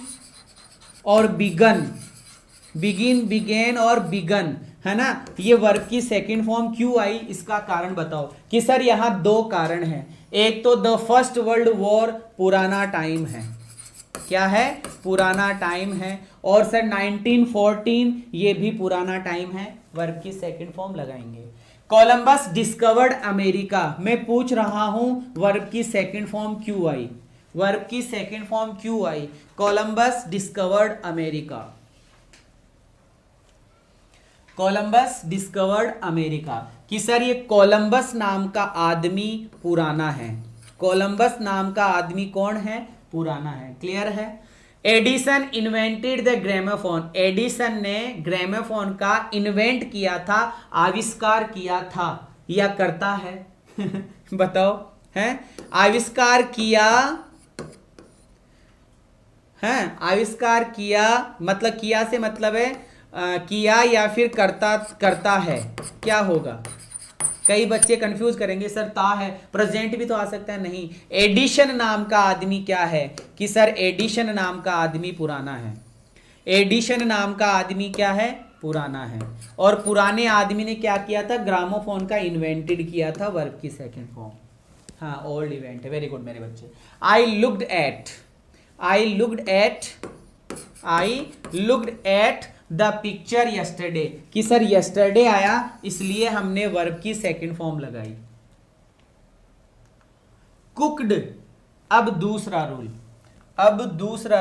और बिगन, बिगिन, बिगेन और बिगन, है ना। ये वर्ब की सेकंड फॉर्म क्यों आई, इसका कारण बताओ। कि सर यहां 2 कारण हैं। एक तो द फर्स्ट वर्ल्ड वॉर, पुराना टाइम है। क्या है? पुराना टाइम है। और सर 1914, ये भी पुराना टाइम है। वर्ब की सेकंड फॉर्म लगाएंगे। कोलंबस डिस्कवर्ड अमेरिका, मैं पूछ रहा हूं वर्ब की सेकंड फॉर्म क्यों आई? वर्ब की सेकंड फॉर्म क्यों आई? Columbus discovered America, Columbus discovered America. कि सर ये कोलंबस नाम का आदमी पुराना है। कोलंबस नाम का आदमी कौन है? पुराना है। क्लियर है? Edison invented the gramophone, Edison ने ग्रामोफोन का इन्वेंट किया था, आविष्कार किया था या करता है? बताओ, है? आविष्कार किया है, आविष्कार किया मतलब, किया से मतलब है किया या फिर करता है, क्या होगा? कई बच्चे कंफ्यूज करेंगे, सर ता है, प्रेजेंट भी तो आ सकता है। नहीं, एडिशन नाम का आदमी क्या है? कि सर एडिशन नाम का आदमी पुराना है। एडिशन नाम का आदमी क्या है? पुराना है। और पुराने आदमी ने क्या किया था? ग्रामोफोन का इन्वेंटेड किया था। वर्ब की सेकंड फॉर्म, हाँ ओल्ड इवेंट है। वेरी गुड मेरे बच्चे। I looked at the picture yesterday, कि सर यस्टरडे आया इसलिए हमने वर्ब की सेकंड फॉर्म लगाई। कुक्ड, अब दूसरा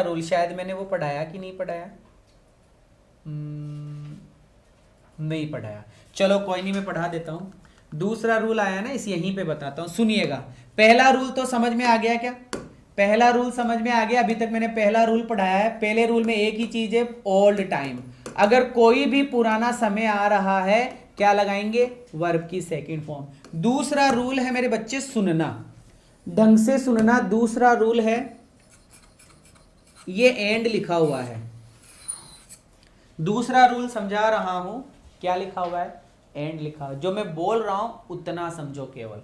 रूल, शायद मैंने वो पढ़ाया कि नहीं पढ़ाया? नहीं पढ़ाया। चलो कोई नहीं, मैं पढ़ा देता हूं। दूसरा रूल आया ना, इस यहीं पे बताता हूं, सुनिएगा। पहला रूल तो समझ में आ गया क्या? पहला रूल समझ में आ गया। अभी तक मैंने पहला रूल पढ़ाया है। पहले रूल में एक ही चीज है, ओल्ड टाइम। अगर कोई भी पुराना समय आ रहा है, क्या लगाएंगे? वर्ब की सेकंड फॉर्म। दूसरा रूल है मेरे बच्चे, सुनना, ढंग से सुनना। दूसरा रूल है, ये एंड लिखा हुआ है। दूसरा रूल समझा रहा हूं, क्या लिखा हुआ है? एंड लिखा हुआ है। जो मैं बोल रहा हूं उतना समझो केवल।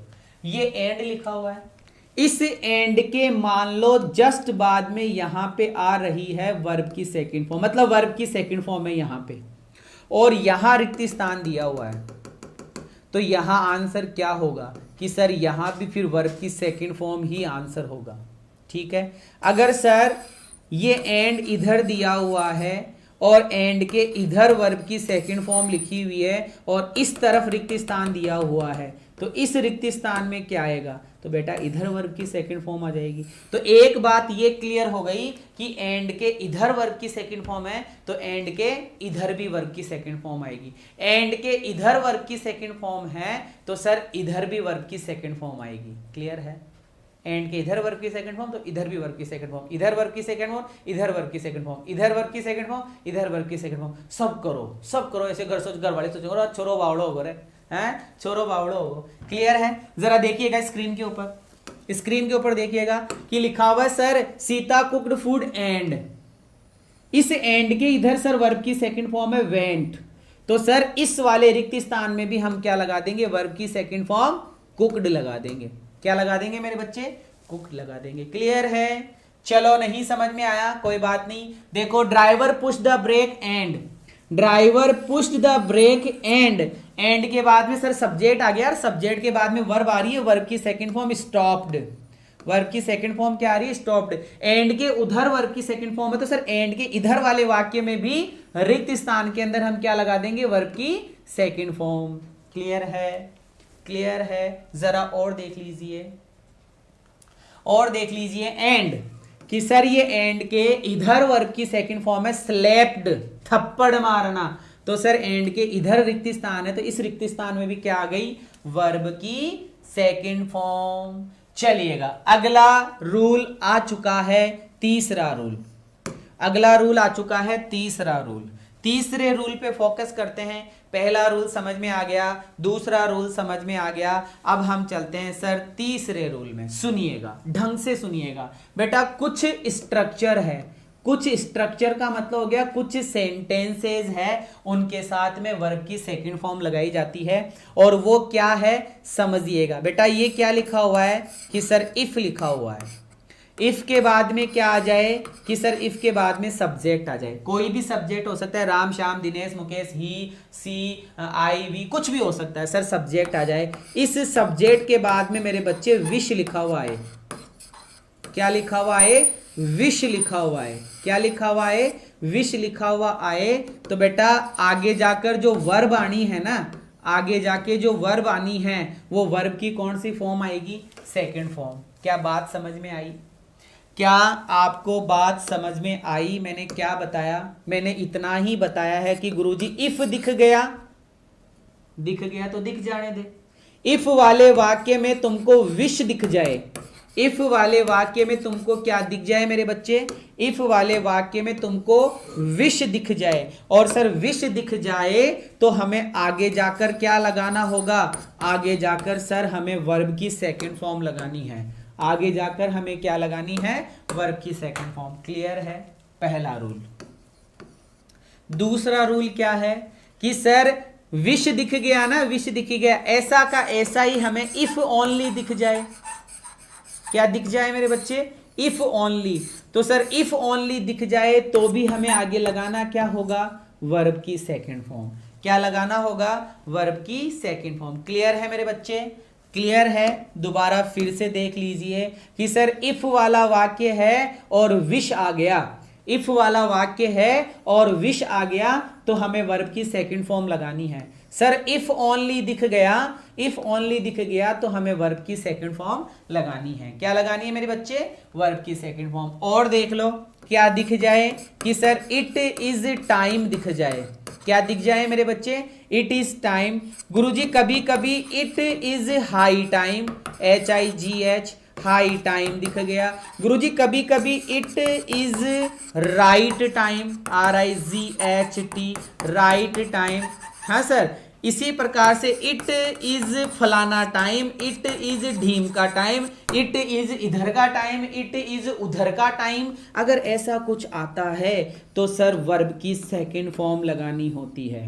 ये एंड लिखा हुआ है। इस एंड के मान लो जस्ट बाद में यहां पे आ रही है वर्ब की सेकंड फॉर्म, मतलब वर्ब की सेकंड फॉर्म है यहां पे, और यहां रिक्त स्थान दिया हुआ है। तो यहां आंसर क्या होगा? कि सर यहां भी फिर वर्ब की सेकंड फॉर्म ही आंसर होगा। ठीक है? अगर सर ये एंड इधर दिया हुआ है और एंड के इधर वर्ब की सेकंड फॉर्म लिखी हुई है और इस तरफ रिक्त स्थान दिया हुआ है, तो इस रिक्त स्थान में क्या आएगा? तो बेटा इधर वर्ब की सेकंड फॉर्म आ जाएगी। तो एक बात ये क्लियर हो गई कि एंड के इधर वर्ब की सेकंड फॉर्म है, तो एंड के इधर भी वर्ब की सेकंड फॉर्म आएगी। एंड के इधर वर्ब की सेकंड फॉर्म है, तो सर इधर भी वर्ब की सेकंड फॉर्म आएगी। क्लियर है? एंड के इधर वर्ब की सेकंड फॉर्म, तो इधर भी वर्ब की सेकंड फॉर्म, इधर वर्ब की सेकंड फॉर्म, इधर वर्ब की सेकंड फॉर्म, इधर वर्ब की सेकंड फॉर्म, इधर वर्ब की सेकंड फॉर्म। सब करो ऐसे। घर वाले सोचो छोरो बावड़ो हो रहे हैं, छोरो बावड़ो हो। क्लियर है? जरा देखिएगा स्क्रीन के ऊपर, स्क्रीन के ऊपर देखिएगा कि लिखा हुआ है sir Sita cooked food and, इस एंड के इधर सर वर्ब की सेकंड फॉर्म है वेंट। तो सर इस वाले रिक्त स्थान में भी हम क्या लगा देंगे? वर्ब की सेकंड फॉर्म कुक्ड लगा देंगे। क्या लगा देंगे मेरे बच्चे? कुक्ड लगा देंगे। क्लियर है? चलो नहीं समझ में आया कोई बात नहीं। देखो, driver push the brake and, driver pushed the brake and, and के बाद में सर सब्जेक्ट आ गया, सब्जेक्ट के बाद में वर्ब आ रही है, वर्ब की सेकंड फॉर्म स्टॉप्ड। वर्ब की सेकंड फॉर्म क्या आ रही है? स्टॉप्ड। एंड के उधर वर्ब की सेकंड फॉर्म है, तो सर एंड के इधर वाले वाक्य में भी रिक्त स्थान के अंदर हम क्या लगा देंगे? वर्ब की सेकंड फॉर्म। क्लियर है? क्लियर है? जरा और देख लीजिए, और देख लीजिए एंड, कि सर ये एंड के इधर वर्ब की सेकंड फॉर्म है स्लैप्ड, थप्पड़ मारना। तो सर एंड के इधर रिक्त स्थान है, तो इस रिक्त स्थान में भी क्या आ गई, वर्ब की सेकंड फॉर्म। चलिएगा अगला रूल आ चुका है, तीसरा रूल। अगला रूल आ चुका है तीसरा रूल। तीसरे रूल पे फोकस करते हैं। पहला रूल समझ में आ गया, दूसरा रूल समझ में आ गया, अब हम चलते हैं सर तीसरे रूल में। सुनिएगा, ढंग से सुनिएगा बेटा। कुछ स्ट्रक्चर है, कुछ स्ट्रक्चर का मतलब हो गया कुछ सेंटेंसेस है, उनके साथ में वर्ब की सेकंड फॉर्म लगाई जाती है। और वो क्या है समझिएगा बेटा। ये क्या लिखा हुआ है कि सर इफ लिखा हुआ है। इफ के बाद में क्या आ जाए कि सर इफ के बाद में सब्जेक्ट आ जाए। कोई भी सब्जेक्ट हो सकता है, राम श्याम दिनेश मुकेश, ही सी आई वी, कुछ भी हो सकता है सर, सब्जेक्ट आ जाए। इस सब्जेक्ट के बाद में मेरे बच्चे विश लिखा हुआ है। क्या लिखा हुआ है, विश लिखा हुआ है। क्या लिखा हुआ है, विश लिखा हुआ आए, तो बेटा आगे जाकर जो वर्ब आनी है ना, आगे जाके जो वर्ब आनी है वो वर्ब की कौन सी फॉर्म आएगी, सेकंड फॉर्म। क्या बात समझ में आई? क्या आपको बात समझ में आई? मैंने क्या बताया? मैंने इतना ही बताया है कि गुरुजी इफ दिख गया, दिख गया तो दिख जाने दे। इफ वाले वाक्य में तुमको विश दिख जाए, इफ वाले वाक्य में तुमको क्या दिख जाए मेरे बच्चे, इफ वाले वाक्य में तुमको विश दिख जाए, और सर विश दिख जाए तो हमें आगे जाकर क्या लगाना होगा, आगे जाकर सर हमें वर्ब की सेकंड फॉर्म लगानी है। आगे जाकर हमें क्या लगानी है, वर्ब की सेकंड फॉर्म। क्लियर है पहला रूल। दूसरा रूल क्या है कि सर विश दिख गया ना, विश दिख गया, ऐसा का ऐसा ही हमें इफ ओनली दिख जाए। क्या दिख जाए मेरे बच्चे, इफ ओनली। तो सर इफ ओनली दिख जाए तो भी हमें आगे लगाना क्या होगा, वर्ब की सेकंड फॉर्म। क्या लगाना होगा, वर्ब की सेकंड फॉर्म। क्लियर है मेरे बच्चे, क्लियर है? दोबारा फिर से देख लीजिए कि सर इफ वाला वाक्य है और विश आ गया, इफ वाला वाक्य है और विश आ गया तो हमें वर्ब की सेकंड फॉर्म लगानी है। सर इफ ओनली दिख गया, इफ ओनली दिख गया तो हमें वर्ब की सेकंड फॉर्म लगानी है। क्या लगानी है मेरे बच्चे, वर्ब की सेकंड फॉर्म। और देख लो क्या दिख जाए कि सर इट इज टाइम दिख जाए। क्या दिख जाए मेरे बच्चे, इट इज टाइम। गुरुजी कभी कभी it is high time, HIGH, high time दिख गया। गुरुजी कभी कभी it is right time, RIGHT, right time. हाँ सर, इसी प्रकार से इट इज फलाना टाइम, इट इज ढीम का टाइम, इट इज इधर का टाइम, इट इज उधर का टाइम। अगर ऐसा कुछ आता है तो सर वर्ब की सेकंड फॉर्म लगानी होती है।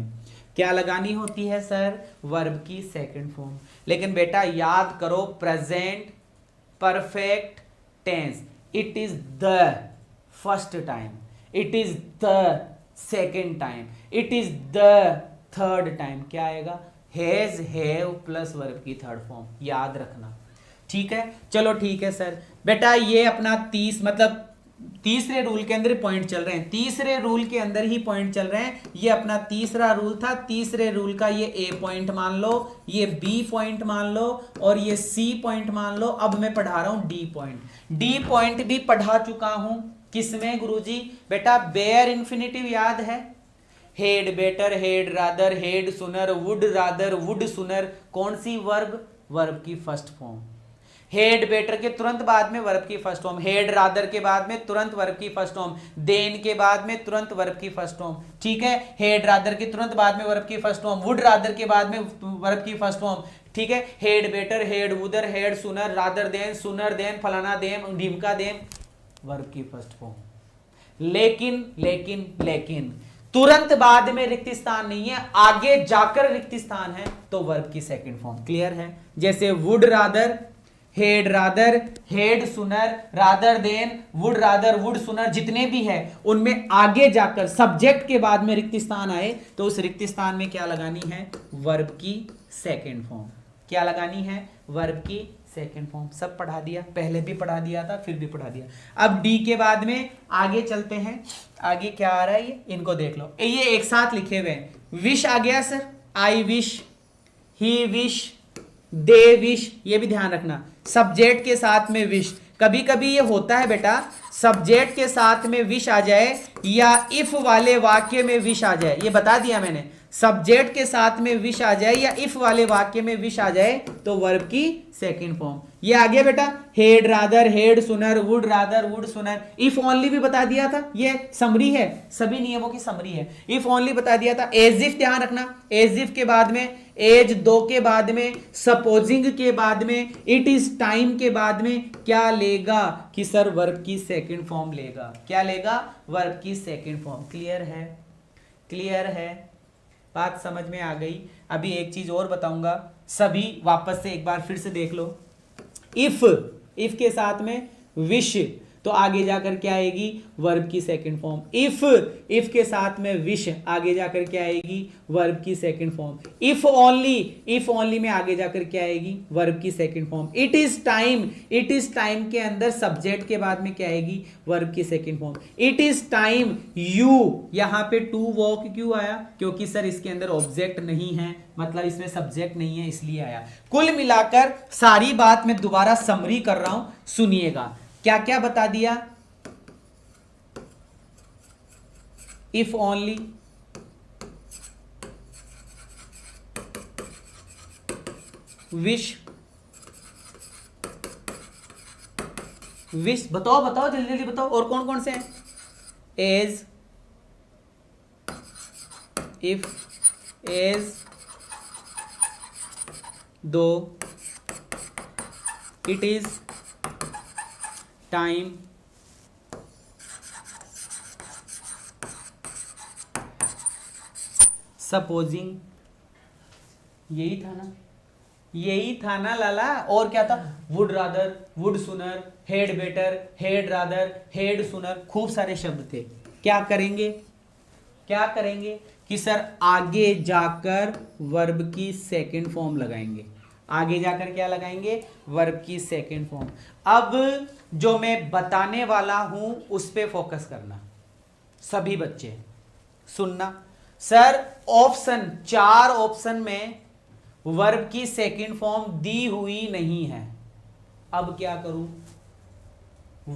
क्या लगानी होती है सर, वर्ब की सेकंड फॉर्म। लेकिन बेटा याद करो, present perfect tense, it is the first time, it is the second time, it is the third time. क्या आएगा, हैज, हैव प्लस वर्ब की थर्ड फॉर्म। याद रखना, ठीक है? चलो ठीक है सर। बेटा ये अपना तीसरे रूल के अंदर पॉइंट चल रहे हैं, तीसरे रूल के अंदर ही पॉइंट चल रहे हैं। ये अपना तीसरा रूल था, तीसरे रूल का ये A पॉइंट मान लो, ये B पॉइंट मान लो, और ये C पॉइंट मान लो। अब मैं पढ़ा रहा हूं D पॉइंट। D पॉइंट भी पढ़ा चुका हूं, किसमें गुरुजी? बेटा बेयर इन्फिनेटिव याद है, head better, head rather, had सुनर, वुड रादर, वुड सुनर। कौन सी वर्ब, वर्ब की फर्स्ट फॉर्म। हेड बेटर के तुरंत बाद में वर्ब की फर्स्ट फॉर्म, हेड रादर के बाद में तुरंत वर्ब की फर्स्ट फॉर्म, देन के बाद में तुरंत वर्ब की फर्स्ट फॉर्म। ठीक है, हेड रादर के तुरंत बाद में वर्ब की फर्स्ट फॉर्म, वुड रादर के बाद में वर्ब की फर्स्ट फॉर्म। ठीक है, head better, head वुदर, head sooner, rather then, सुनर देन, फलाना देन, ढीमका देन, वर्ब की फर्स्ट फॉर्म। लेकिन लेकिन लेकिन तुरंत बाद में रिक्त स्थान नहीं है, आगे जाकर रिक्त स्थान है, तो वर्ब की सेकंड फॉर्म। क्लियर है? जैसे would rather, had rather, had sooner, rather than, would rather, would sooner, जितने भी है उनमें आगे जाकर सब्जेक्ट के बाद में रिक्त स्थान आए तो उस रिक्त स्थान में क्या लगानी है, वर्ब की सेकंड फॉर्म। क्या लगानी है, वर्ब की सेकंड फॉर्म। सब पढ़ा दिया, पहले भी पढ़ा दिया था, फिर भी पढ़ा दिया। अब डी के बाद में आगे चलते हैं। आगे क्या आ रहा है, ये इनको देख लो, ये एक साथ लिखे हुए हैं। विश आ गया sir, I wish, he wish, they wish, ये भी ध्यान रखना, सब्जेक्ट के साथ में विश। कभी कभी ये होता है बेटा, सब्जेक्ट के साथ में विश आ जाए या इफ वाले वाक्य में विश आ जाए, ये बता दिया मैंने। सब्जेक्ट के साथ में विश आ जाए या इफ वाले वाक्य में विश आ जाए तो वर्ब की सेकंड फॉर्म। ये आ गया बेटा, हेड रादर, हेड सुनर, वुड रादर, वुड सुनर। इफ ओनली भी बता दिया था, ये समरी है, सभी नियमों की समरी है। इफ ओनली बता दिया था। एज इफ ध्यान रखना, एज इफ के बाद में, एज दो के बाद में, सपोजिंग के बाद में, इट इज टाइम के बाद में क्या लेगा कि सर वर्ब की सेकंड फॉर्म लेगा। क्या लेगा? वर्ब की सेकंड फॉर्म। क्लियर है? क्लियर है? बात समझ में आ गई। अभी एक चीज और बताऊंगा, सभी वापस से एक बार फिर से देख लो। इफ के साथ में विश तो आगे जाकर क्या आएगी? वर्ब की सेकंड फॉर्म। इफ के साथ में विश आगे जाकर क्या आएगी? वर्ब की सेकंड फॉर्म। इफ ओनली में आगे जाकर क्या आएगी? वर्ब की second form. It is time के अंदर सब्जेक्ट के बाद में क्या आएगी? वर्ब की second form. It is time you, यहां पे टू वॉक क्यों आया? क्योंकि सर इसके अंदर ऑब्जेक्ट नहीं है, मतलब इसमें सब्जेक्ट नहीं है, इसलिए आया। कुल मिलाकर सारी बात मैं दोबारा समरी कर रहा हूं, सुनिएगा। क्या क्या बता दिया? इफ ओनली, विश, बताओ जल्दी जल्दी बताओ। और कौन कौन से हैं? एज, इफ, एज, दो, इट इज, टाइम, सपोजिंग। यही था ना लाला। और क्या था? वुड रादर, वुड सुनर, head better, head rather, had सुनर, खूब सारे शब्द थे। क्या करेंगे कि सर आगे जाकर वर्ब की सेकंड फॉर्म लगाएंगे। आगे जाकर क्या लगाएंगे? वर्ब की सेकंड फॉर्म। अब जो मैं बताने वाला हूं उस पे फोकस करना, सभी बच्चे सुनना। सर ऑप्शन, 4 ऑप्शन में वर्ब की सेकंड फॉर्म दी हुई नहीं है। अब क्या करूं?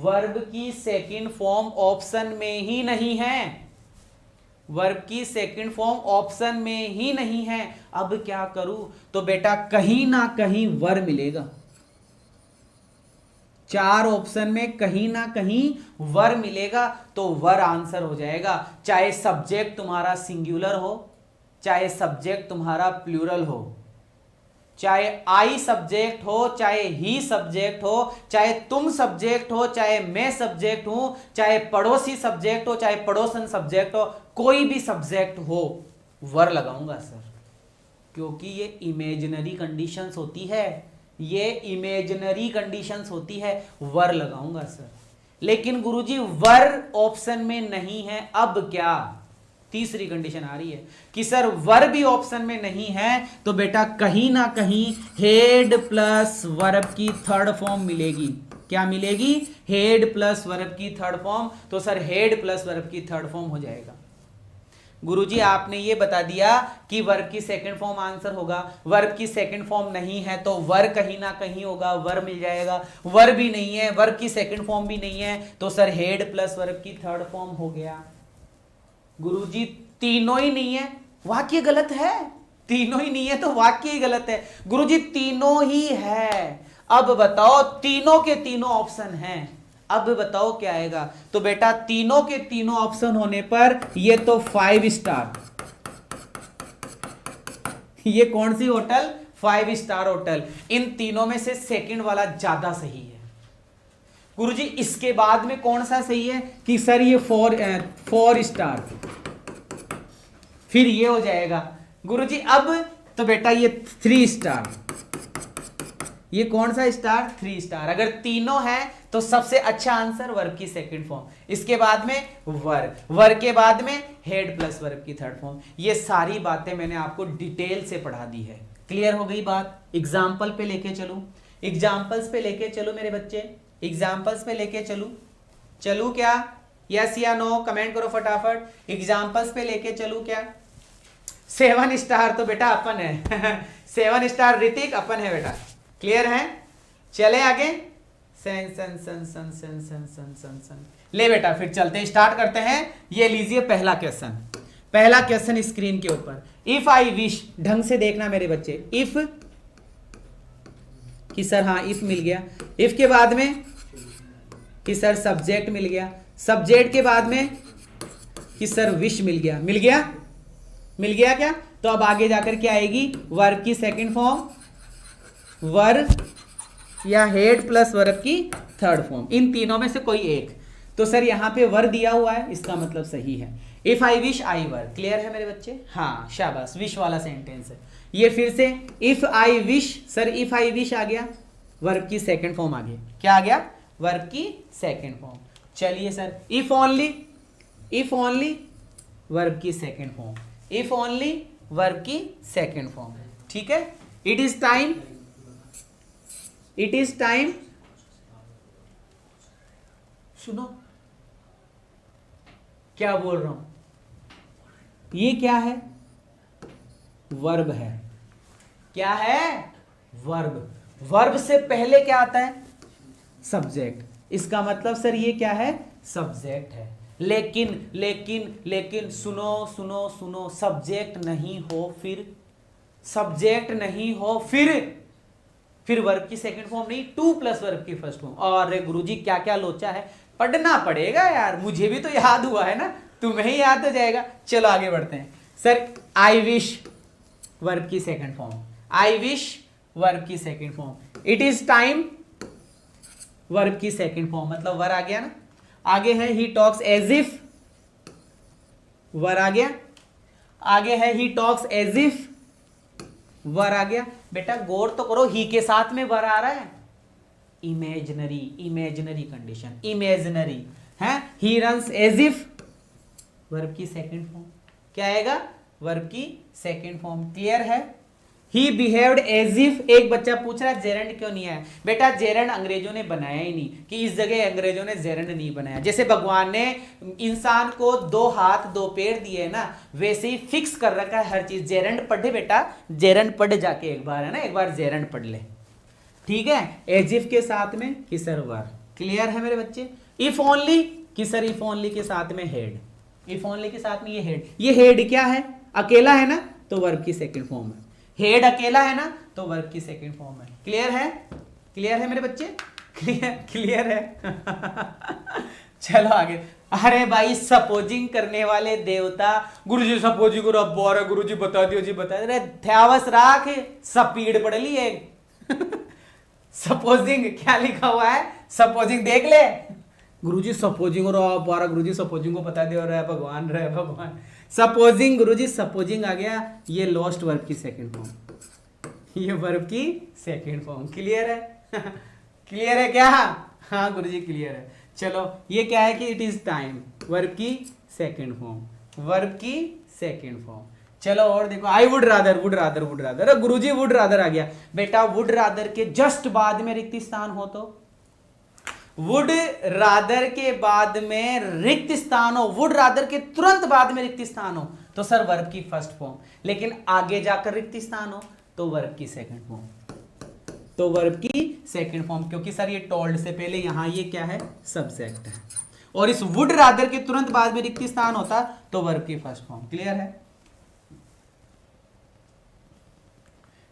वर्ब की सेकंड फॉर्म ऑप्शन में ही नहीं है। वर्ब की सेकंड फॉर्म ऑप्शन में ही नहीं है। अब क्या करूं? तो बेटा कहीं ना कहीं वर मिलेगा। 4 ऑप्शन में कहीं ना कहीं वर मिलेगा, तो वर आंसर हो जाएगा। चाहे सब्जेक्ट तुम्हारा सिंगुलर हो, चाहे सब्जेक्ट तुम्हारा प्लूरल हो, चाहे आई सब्जेक्ट हो, चाहे ही सब्जेक्ट हो, चाहे तुम सब्जेक्ट हो, चाहे मैं सब्जेक्ट हूं, चाहे पड़ोसी सब्जेक्ट हो, चाहे पड़ोसन सब्जेक्ट हो, कोई भी सब्जेक्ट हो, वर लगाऊंगा सर। क्योंकि ये इमेजिनरी कंडीशंस होती है, ये इमेजिनरी कंडीशंस होती है, वर लगाऊंगा सर। लेकिन गुरुजी वर ऑप्शन में नहीं है, अब क्या? तीसरी कंडीशन आ रही है कि सर वर भी ऑप्शन में नहीं है, तो बेटा कहीं ना कहीं हेड प्लस वर्ब की थर्ड फॉर्म मिलेगी। क्या मिलेगी? हेड प्लस वर्ब की थर्ड फॉर्म। तो सर हेड प्लस वर्ब की थर्ड फॉर्म हो जाएगा। गुरुजी आपने ये बता दिया कि वर्ब की सेकंड फॉर्म आंसर होगा। वर्ब की सेकंड फॉर्म नहीं है तो वर कहीं ना कहीं होगा, वर मिल जाएगा। वर भी नहीं है, वर्ब की सेकंड फॉर्म भी नहीं है, तो सर हेड प्लस वर्ब की थर्ड फॉर्म हो गया। गुरुजी तीनों ही नहीं है, वाक्य गलत है। तीनों ही नहीं है तो वाक्य ही गलत है। गुरुजी तीनों ही है। अब बताओ, तीनों के तीनों ऑप्शन हैं, अब बताओ क्या आएगा? तो बेटा तीनों के तीनों ऑप्शन होने पर ये तो 5 स्टार। ये कौन सी होटल? 5 star hotel. इन तीनों में से सेकंड वाला ज्यादा सही है। गुरुजी इसके बाद में कौन सा सही है? कि सर ये 4 स्टार, फिर ये हो जाएगा। गुरुजी अब तो बेटा ये 3 स्टार। ये कौन सा स्टार? 3 स्टार। अगर तीनों है तो सबसे अच्छा आंसर वर्ब की सेकंड फॉर्म, इसके बाद में वर के बाद में हेड प्लस वर्ब की थर्ड फॉर्म। ये सारी बातें मैंने आपको डिटेल से पढ़ा दी है। क्लियर हो गई बात? एग्जाम्पल पे लेके चलूं, एग्जाम्पल्स पे लेके चलो मेरे बच्चे, एग्जाम्पल्स पे लेके चलू क्या? यस या नो कमेंट करो फटाफट। एग्जाम्पल्स पे लेके चलू क्या? 7 स्टार तो बेटा अपन है 7 स्टार ऋतिक अपन है बेटा। क्लियर है? चले आगे। सन सन सन सन सन सन सन सन सन। ले बेटा फिर चलते हैं, स्टार्ट करते हैं। ये लीजिए पहला क्वेश्चन, पहला क्वेश्चन स्क्रीन के ऊपर। इफ आई विश, ढंग से देखना मेरे बच्चे, इफ कि सर हाँ इफ मिल गया, इफ के बाद में कि सर सब्जेक्ट मिल गया, सब्जेक्ट के बाद में कि सर विश मिल गया, मिल गया, मिल गया क्या? तो अब आगे जाकर क्या आएगी? वर्ब की सेकंड फॉर्म, वर्ब या हेड प्लस वर्ब की थर्ड फॉर्म, इन तीनों में से कोई एक। तो सर यहां पे वर दिया हुआ है, इसका मतलब सही है। If I wish I were, clear है मेरे बच्चे? हाँ शाबाश, विश वाला सेंटेंस है ये। फिर से if I wish, sir if I wish आ गया, वर्ब की सेकंड फॉर्म आ गई, क्या आ गया? वर्ब की सेकंड फॉर्म। चलिए sir if only, if only verb की second form, if only verb की सेकंड फॉर्म, ठीक है। It is time, it is time, सुनो क्या बोल रहा हूं, ये क्या है? वर्ब है। क्या है? वर्ब। वर्ब से पहले क्या आता है? सब्जेक्ट। इसका मतलब सर ये क्या है? सब्जेक्ट है। लेकिन लेकिन लेकिन सुनो सुनो सुनो, सब्जेक्ट नहीं हो फिर, सब्जेक्ट नहीं हो फिर वर्ब की सेकंड फॉर्म नहीं, टू प्लस वर्ब की फर्स्ट फॉर्म। और गुरुजी क्या क्या लोचा है, पढ़ना पड़ेगा यार, मुझे भी तो याद हुआ है ना, तुम्हें ही याद हो जाएगा। चलो आगे बढ़ते हैं। सर आई विश वर्ब की second form, I wish verb की second form, it is time verb की सेकंड फॉर्म, मतलब वर आ गया ना। आगे है ही टॉक्स एज इफ, वर आ गया। आगे है ही टॉक्स एज इफ, वर आ गया। बेटा गौर तो करो, ही के साथ में वर आ रहा है, इमेजिनरी, इमेजिनरी कंडीशन, इमेजिनरी है। He runs as if, verb की सेकंड फॉर्म, क्या आएगा? वर्ब की सेकंड फॉर्म, क्लियर है। ही बिहेव्ड एज इफ, एक बच्चा पूछ रहा है जेरेंड क्यों नहीं आया? बेटा जेरेंड अंग्रेजों ने बनाया ही नहीं, कि इस जगह अंग्रेजों ने जेरेंड नहीं बनाया। जैसे भगवान ने इंसान को दो हाथ दो पैर दिए ना, वैसे ही फिक्स कर रखा है हर चीज। जेरेंड पढ़े बेटा, जेरेंड पढ़ जाके एक बार, है ना, एक बार जेरेंड पढ़ ले, ठीक है। एज इफ के साथ में कि सर वर, क्लियर है मेरे बच्चे। इफ ओनली कि सर इफ ओनली के साथ में हेड, इफ ओनली के साथ में ये हेड, ये हेड क्या है? अकेला है ना, तो वर्ब की सेकंड फॉर्म है। हेड अकेला है ना, तो वर्ब की सेकंड फॉर्म है। क्लियर है? क्लियर है मेरे बच्चे? क्लियर, क्लियर है। चलो आगे। अरे भाई सपोजिंग करने वाले देवता, गुरुजी सपोजिंग करो, अब बोर है गुरुजी बता दियो जी, बता दे। ध्यावस राख, स्पीड पढ़ ली एक। सपोजिंग क्या लिखा हुआ है? सपोजिंग देख ले। गुरुजी सपोजिंग और बारह, गुरुजी सपोजिंग को बता दिया, रहे भगवान, रहे भगवान। सपोजिंग, गुरुजी सपोजिंग आ गया, ये लॉस्ट वर्ब की सेकंड फॉर्म, ये वर्ब की सेकंड फॉर्म। क्लियर है? क्लियर है क्या? हाँ गुरुजी क्लियर है। चलो ये क्या है कि इट इज टाइम, वर्ब की सेकंड फॉर्म, वर्ब की सेकंड फॉर्म। चलो और देखो, I would rather, would rather, would rather, गुरुजी वुड रादर आ गया। बेटा वुड रादर के जस्ट बाद में रिक्त स्थान हो, तो वुड रादर के बाद में रिक्त स्थान हो, वुड रादर के तुरंत बाद में रिक्त स्थान हो, तो सर वर्ब की फर्स्ट फॉर्म। लेकिन आगे जाकर रिक्त स्थान हो, तो वर्ब की सेकंड फॉर्म, तो वर्ब की सेकंड फॉर्म, क्योंकि सर ये टोल्ड से पहले यहां ये क्या है? सब्जेक्ट है। और इस वुड रादर के तुरंत बाद में रिक्त स्थान होता, तो वर्ब की फर्स्ट फॉर्म। क्लियर है?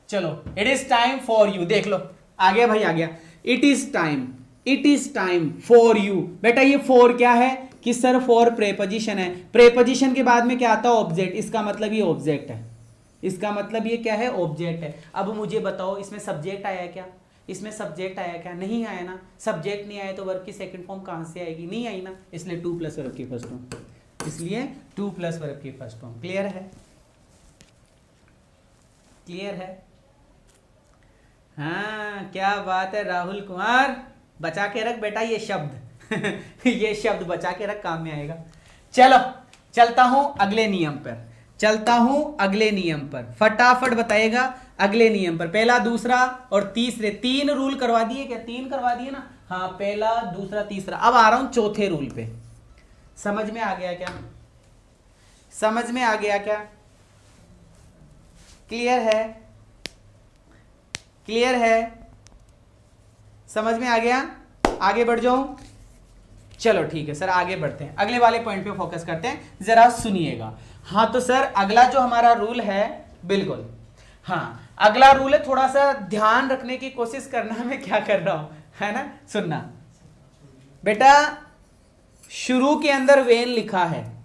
चलो it is time for you, देख लो आ गया भाई, आ गया। It is time, it is time for you. बेटा ये फॉर क्या है? कि सर फॉर प्रेपोजिशन है, प्रेपोजिशन के बाद में क्या आता है? ऑब्जेक्ट। इसका मतलब ये ऑब्जेक्ट है, इसका मतलब ये क्या है? ऑब्जेक्ट है। अब मुझे बताओ इसमें सब्जेक्ट आया क्या? इसमें सब्जेक्ट आया क्या? नहीं आया ना। सब्जेक्ट नहीं आया तो वर्ब की सेकंड फॉर्म कहां से आएगी? नहीं आई ना, इसलिए टू प्लस वर्ब की फर्स्ट फॉर्म, इसलिए टू प्लस वर्ब की फर्स्ट फॉर्म। क्लियर है? क्लियर है? हाँ क्या बात है राहुल कुमार, बचा के रख बेटा ये शब्द। ये शब्द बचा के रख, काम में आएगा। चलो चलता हूं अगले नियम पर, चलता हूं अगले नियम पर, फटाफट बताएगा अगले नियम पर। पहला, दूसरा और तीसरे, तीन रूल करवा दिए क्या? तीन करवा दिए ना। हाँ पहला, दूसरा, तीसरा। अब आ रहा हूं चौथे रूल पे। समझ में आ गया क्या? समझ में आ गया क्या? क्लियर है? क्लियर है? समझ में आ गया? आगे बढ़ जाऊं? चलो ठीक है सर, आगे बढ़ते हैं, अगले वाले पॉइंट पे फोकस करते हैं, जरा सुनिएगा। हाँ तो सर अगला जो हमारा रूल है, बिल्कुल हाँ अगला रूल है, थोड़ा सा ध्यान रखने की कोशिश करना मैं क्या कर रहा हूं, है ना। सुनना बेटा, शुरू के अंदर वेन लिखा है,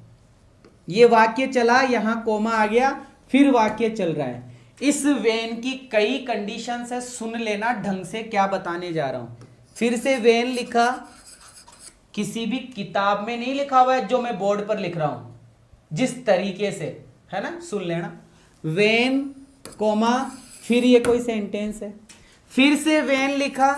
ये वाक्य चला, यहां कोमा आ गया, फिर वाक्य चल रहा है। इस वेन की कई कंडीशंस है, सुन लेना ढंग से क्या बताने जा रहा हूं। फिर से वेन लिखा, किसी भी किताब में नहीं लिखा हुआ है जो मैं बोर्ड पर लिख रहा हूं, जिस तरीके से, है ना, सुन लेना। वेन कोमा, फिर ये कोई सेंटेंस है, फिर से वेन लिखा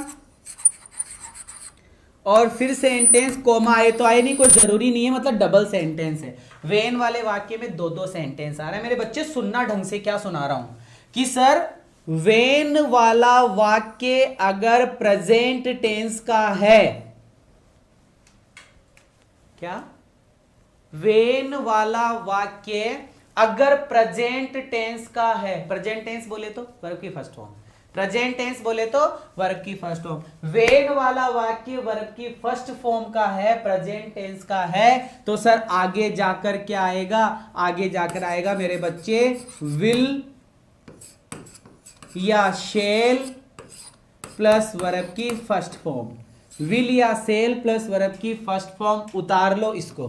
और फिर सेंटेंस, कोमा आए तो आए, नहीं कोई जरूरी नहीं है, मतलब डबल सेंटेंस है। वेन वाले वाक्य में दो दो सेंटेंस आ रहे हैं। मेरे बच्चे सुनना ढंग से, क्या सुना रहा हूं कि सर वेन वाला वाक्य अगर प्रेजेंट टेंस का है, क्या वेन वाला वाक्य अगर प्रेजेंट टेंस का है, प्रेजेंट टेंस बोले तो वर्ब की फर्स्ट फॉर्म, प्रेजेंट टेंस बोले तो वर्ब की फर्स्ट फॉर्म, वेन वाला वाक्य वर्ब की फर्स्ट फॉर्म का है, प्रेजेंट टेंस का है, तो सर आगे जाकर क्या आएगा, आगे जाकर आएगा मेरे बच्चे विल या शेल प्लस वर्ब की फर्स्ट फॉर्म, विल या सेल प्लस वर्ब की फर्स्ट फॉर्म। उतार लो इसको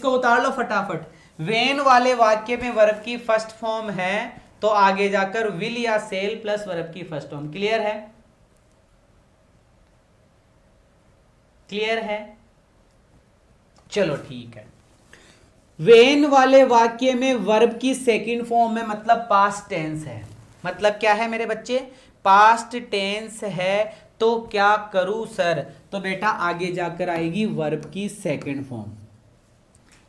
उतार लो फटाफट। वेन वाले वाक्य में वर्ब की फर्स्ट फॉर्म है तो आगे जाकर विल या सेल प्लस वर्ब की फर्स्ट फॉर्म। क्लियर है? क्लियर है? चलो ठीक है। वेन वाले वाक्य में वर्ब की सेकंड फॉर्म में मतलब पास्ट टेंस है, मतलब क्या है मेरे बच्चे, पास्ट टेंस है, तो क्या करूं सर, तो बेटा आगे जाकर आएगी वर्ब की सेकंड फॉर्म।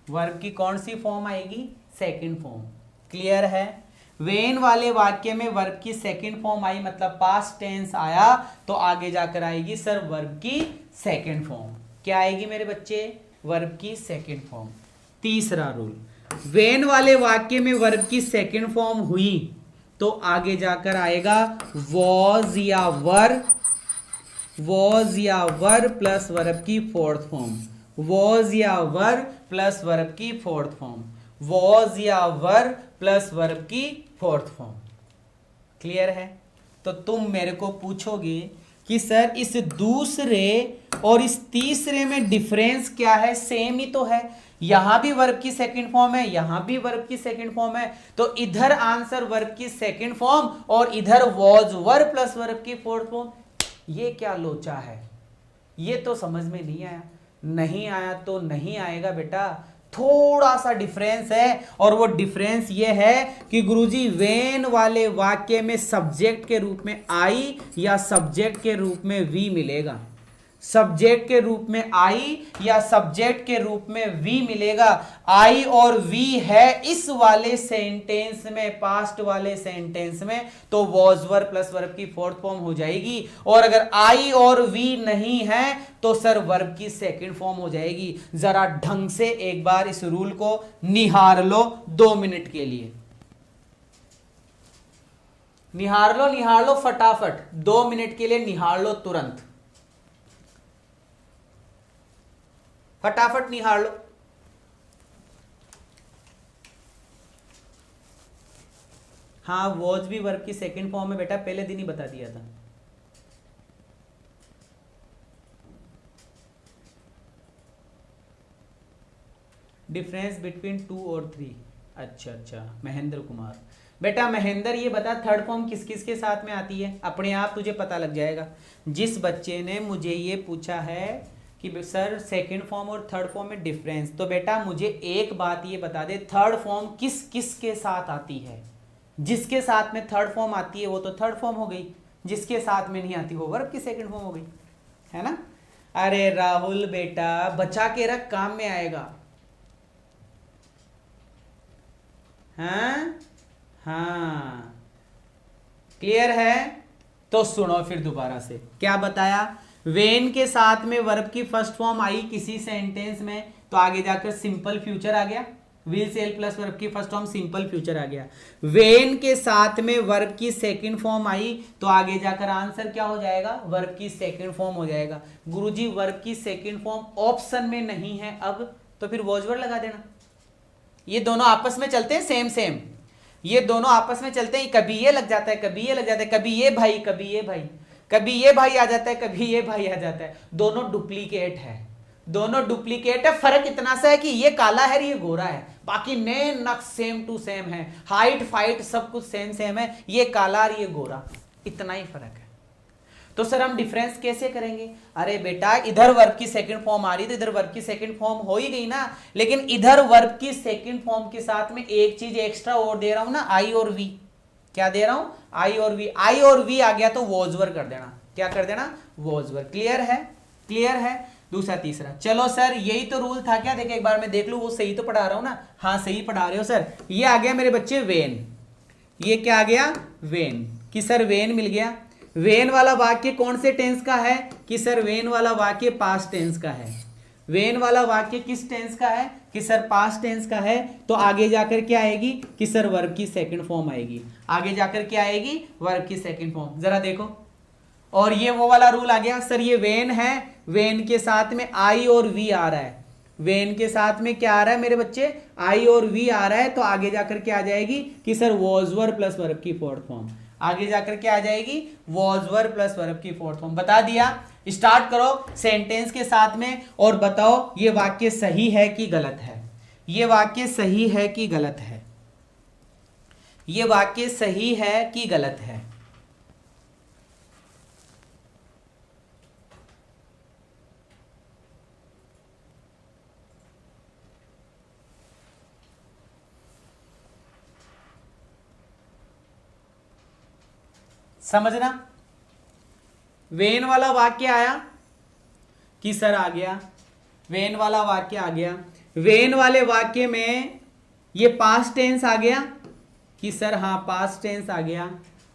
वर्ब की कौन सी फॉर्म आएगी, सेकंड फॉर्म। क्लियर है? वेन वाले वाक्य में वर्ब की सेकंड फॉर्म आई, मतलब पास्ट टेंस आया, तो आगे जाकर आएगी सर वर्ब की सेकंड फॉर्म। क्या आएगी मेरे बच्चे, वर्ब की सेकंड फॉर्म। तीसरा रूल, वेन वाले वाक्य में वर्ब की सेकंड फॉर्म हुई तो आगे जाकर आएगा वॉज या वर, वॉज या वर प्लस वर्ब की फोर्थ फॉर्म, वॉज या वर प्लस वर्ब की फोर्थ फॉर्म, वॉज या वर प्लस वर्ब की फोर्थ फॉर्म। क्लियर है? तो तुम मेरे को पूछोगे कि सर इस दूसरे और इस तीसरे में डिफरेंस क्या है, सेम ही तो है, यहां भी वर्ब की सेकंड फॉर्म है, यहां भी वर्ब की सेकंड फॉर्म है, तो इधर आंसर वर्ब की सेकंड फॉर्म और इधर वॉज वर प्लस वर्ब की फोर्थ फॉर्म। ये क्या लोचा है, ये तो समझ में नहीं आया। नहीं आया तो नहीं आएगा बेटा, थोड़ा सा डिफरेंस है, और वो डिफरेंस ये है कि गुरुजी वेन वाले वाक्य में सब्जेक्ट के रूप में आई या सब्जेक्ट के रूप में वी मिलेगा, सब्जेक्ट के रूप में आई या सब्जेक्ट के रूप में वी मिलेगा। आई और वी है इस वाले सेंटेंस में, पास्ट वाले सेंटेंस में, तो वॉज वर प्लस वर्ब की फोर्थ फॉर्म हो जाएगी, और अगर आई और वी नहीं है तो सर वर्ब की सेकंड फॉर्म हो जाएगी। जरा ढंग से एक बार इस रूल को निहार लो 2 मिनट के लिए, निहार लो फटाफट, 2 मिनट के लिए निहार लो, तुरंत फटाफट निहार लो। हाँ वॉज भी वर्ब की सेकंड फॉर्म में बेटा, पहले दिन ही बता दिया था। डिफरेंस बिटवीन 2 और 3, अच्छा महेंद्र कुमार, बेटा महेंद्र ये बता थर्ड फॉर्म किस किस के साथ में आती है, अपने आप तुझे पता लग जाएगा। जिस बच्चे ने मुझे ये पूछा है कि सर सेकंड फॉर्म और थर्ड फॉर्म में डिफरेंस, तो बेटा मुझे एक बात ये बता दे, थर्ड फॉर्म किस किस के साथ आती है। जिसके साथ में थर्ड फॉर्म आती है वो तो थर्ड फॉर्म हो गई, जिसके साथ में नहीं आती वो वर्ब की सेकंड फॉर्म हो गई, है ना। अरे राहुल बेटा बचा के रख, काम में आएगा। हाँ क्लियर है? तो सुनो फिर दोबारा से, क्या बताया, वेन के साथ में वर्ब की फर्स्ट फॉर्म आई किसी सेंटेंस में तो आगे जाकर सिंपल फ्यूचर आ गया, will say L plus verb की फर्स्ट फॉर्म सिंपल फ्यूचर आ गया। वेन के साथ में वर्ब की सेकंड फॉर्म आई तो आगे जाकर आंसर क्या हो जाएगा, वर्ब की सेकंड फॉर्म हो जाएगा। गुरुजी वर्ब की सेकंड फॉर्म ऑप्शन में नहीं है अब, तो फिर वॉज वर्ड लगा देना। ये दोनों आपस में चलते हैं सेम सेम, ये दोनों आपस में चलते हैं, कभी ये लग जाता है कभी ये लग जाता है, कभी ये भाई कभी ये भाई, कभी ये भाई आ जाता है कभी ये भाई आ जाता है, दोनों डुप्लीकेट है, दोनों डुप्लीकेट है। फर्क इतना सा है कि ये काला है ये गोरा है, बाकी नए नक्श सेम टू सेम है, हाइट फाइट सब कुछ सेम सेम है, ये काला और ये गोरा, इतना ही फर्क है। तो सर हम डिफरेंस कैसे करेंगे? अरे बेटा इधर वर्ब की सेकंड फॉर्म आ रही तो इधर वर्ब की सेकंड फॉर्म हो ही गई ना, लेकिन इधर वर्ब की सेकंड फॉर्म के साथ में एक चीज एक्स्ट्रा और दे रहा हूं ना, आई और वी। क्या दे रहा हूं? आई और वी। आई और वी आ गया तो वॉज वर्ब कर देना। क्या कर देना? Was verb. क्लियर है? क्लियर है? दूसरा तीसरा, चलो सर यही तो रूल था क्या? देखिए एक बार मैं देख लूं वो सही तो पढ़ा रहा हूं ना। हाँ सही पढ़ा रहे हो सर। ये आ गया मेरे बच्चे वेन, ये क्या आ गया? वेन। कि सर वेन मिल गया। वेन वाला वाक्य कौन से टेंस का है? कि सर वेन वाला वाक्य पास्ट टेंस का है। वेन वाला वाक्य किस टेंस का है? कि सर पास्ट टेंस का है। तो आगे जाकर क्या आएगी? कि सर वर्ब की सेकंड फॉर्म आएगी। आगे जाकर क्या आएगी? वर्ब की सेकंड फॉर्म। जरा देखो, और ये वो वाला रूल आ गया सर, ये वेन है, वेन के साथ में आई और वी आ रहा है, वेन के साथ में क्या आ रहा है मेरे बच्चे? आई और वी आ रहा है, तो आगे जाकर क्या आ जाएगी? कि sir was verb plus verb की फोर्थ फॉर्म। आगे जाकर क्या आ जाएगी? वॉज वर्ब प्लस वर्ब की फोर्थ फॉर्म। बता दिया। स्टार्ट करो सेंटेंस के साथ में और बताओ ये वाक्य सही है कि गलत है। ये वाक्य सही है कि गलत है? ये वाक्य सही है कि गलत है? समझना। वेन वाला वाक्य आया कि सर आ गया, वेन वाला वाक्य आ गया। वेन वाले वाक्य में ये पास्ट टेंस आ गया कि सर हाँ पास्ट टेंस आ गया।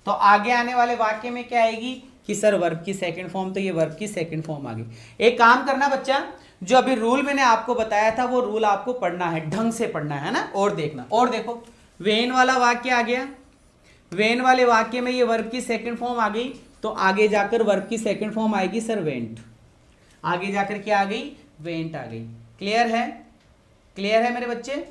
तो आगे आने वाले वाक्य में क्या आएगी? कि सर वर्ब की सेकंड फॉर्म। तो ये वर्ब की सेकंड फॉर्म आ गई। एक काम करना बच्चा, जो अभी रूल मैंने आपको बताया था वो रूल आपको पढ़ना है, ढंग से पढ़ना है ना, और देखना। और देखो वेन वाला वाक्य आ गया, वेन वाले वाक्य में ये वर्ब की सेकंड फॉर्म आ गई, तो आगे जाकर वर्ब की सेकंड फॉर्म आएगी सर वेंट। आगे जाकर क्या आ गई? वेंट आ गई। क्लियर है? क्लियर है मेरे बच्चे?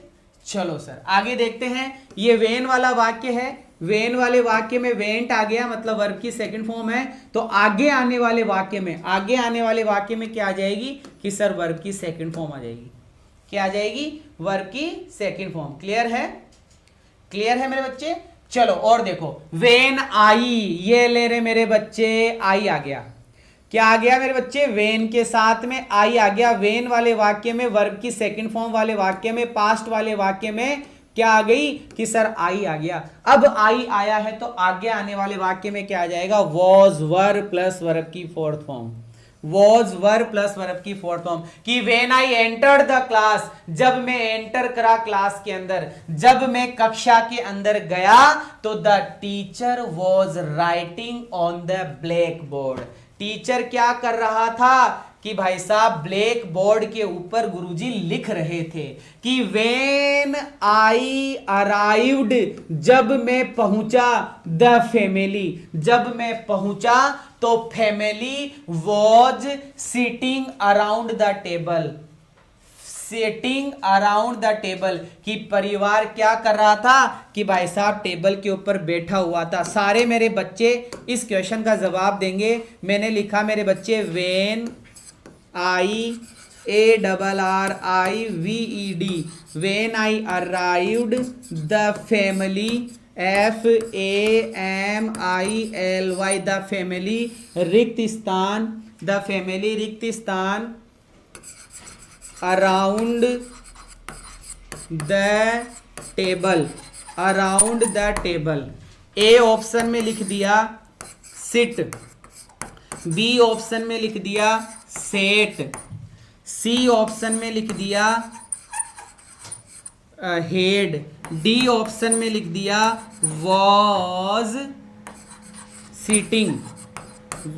चलो सर आगे देखते हैं। ये वेन वाला वाक्य है, वेन वाले वाक्य में वेंट आ गया, मतलब वर्ब की सेकंड फॉर्म है। तो आगे आने वाले वाक्य में, आगे आने वाले वाक्य में क्या आ जाएगी? कि सर वर्ब की सेकंड फॉर्म आ जाएगी। क्या आ जाएगी? वर्ब की सेकंड फॉर्म। क्लियर है? क्लियर है मेरे बच्चे? चलो और देखो, वेन आई, ये ले रहे मेरे बच्चे, आई आ गया। क्या आ गया मेरे बच्चे? वेन के साथ में आई आ गया। वेन वाले वाक्य में, वर्ब की सेकंड फॉर्म वाले वाक्य में, पास्ट वाले वाक्य में क्या आ गई? कि सर आई आ गया। अब आई आया है तो आगे आने वाले वाक्य में क्या आ जाएगा? वॉज वर्ब प्लस वर्ब की fourth form. Was verb plus verb की फोर्थ फॉर्म। कि when I entered the class, जब मैं एंटर करा क्लास के अंदर, जब मैं कक्षा के अंदर गया, तो the teacher was writing on the black board. Teacher क्या कर रहा था? कि भाई साहब ब्लैक बोर्ड के ऊपर गुरुजी लिख रहे थे। कि व्हेन आई अराइव्ड, जब मैं पहुंचा, द फैमिली, जब मैं पहुंचा तो family was sitting around the table. Sitting around the table, कि परिवार क्या कर रहा था? कि भाई साहब टेबल के ऊपर बैठा हुआ था। सारे मेरे बच्चे इस क्वेश्चन का जवाब देंगे। मैंने लिखा मेरे बच्चे when I ARRIVED, when I arrived the family FAMILY, the family, रिक्त स्थान, द फैमिली रिक्त स्थान, around the table, around the table. A option में लिख दिया सिट, बी ऑप्शन में लिख दिया सेट, सी ऑप्शन में लिख दिया हेड, डी ऑप्शन में लिख दिया वॉज सिटिंग,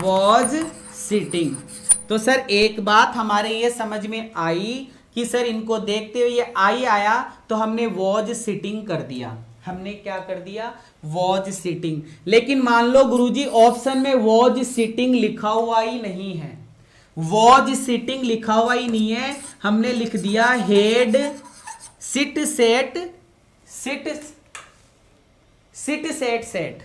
वॉज सिटिंग। तो सर एक बात हमारे ये समझ में आई कि कि सर इनको देखते हुए ये आई आया तो हमने वॉज सिटिंग कर दिया। हमने क्या कर दिया? Was sitting. लेकिन मान लो गुरुजी ऑप्शन में वॉज सिटिंग लिखा हुआ ही नहीं है, वॉज सिटिंग लिखा हुआ ही नहीं है, हमने लिख दिया had sit set sit sit set set,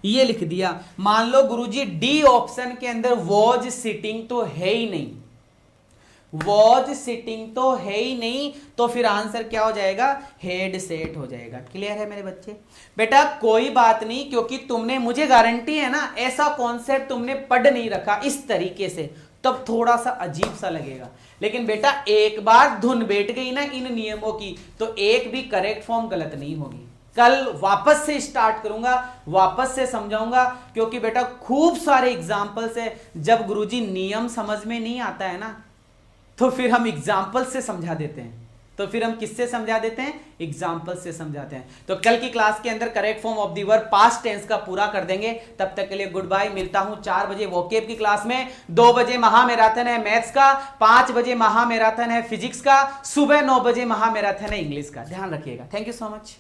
ये लिख दिया। मान लो गुरुजी डी ऑप्शन के अंदर वॉज सिटिंग तो है ही नहीं, वॉज सिटिंग तो है ही नहीं, तो फिर आंसर क्या हो जाएगा? हेड सेट हो जाएगा। क्लियर है मेरे बच्चे? बेटा कोई बात नहीं, क्योंकि तुमने, मुझे गारंटी है ना, ऐसा कॉन्सेप्ट तुमने पढ़ नहीं रखा इस तरीके से, तब थोड़ा सा अजीब सा लगेगा। लेकिन बेटा एक बार धुन बैठ गई ना इन नियमों की, तो एक भी करेक्ट फॉर्म गलत नहीं होगी। कल वापस से स्टार्ट करूंगा, वापस से समझाऊंगा, क्योंकि बेटा खूब सारे एग्जाम्पल्स है। जब गुरुजी नियम समझ में नहीं आता है ना, तो फिर हम एग्जाम्पल से समझा देते हैं। तो फिर हम किससे समझा देते हैं? एग्जाम्पल से समझाते हैं। तो कल की क्लास के अंदर correct form of the verb past tense का पूरा कर देंगे। तब तक के लिए गुड बाय। मिलता हूं 4 बजे वोकेब की क्लास में, 2 बजे महामैराथन है मैथ्स का, 5 बजे महामैराथन है फिजिक्स का, सुबह 9 बजे महामैराथन है इंग्लिश का। ध्यान रखिएगा। Thank you so much.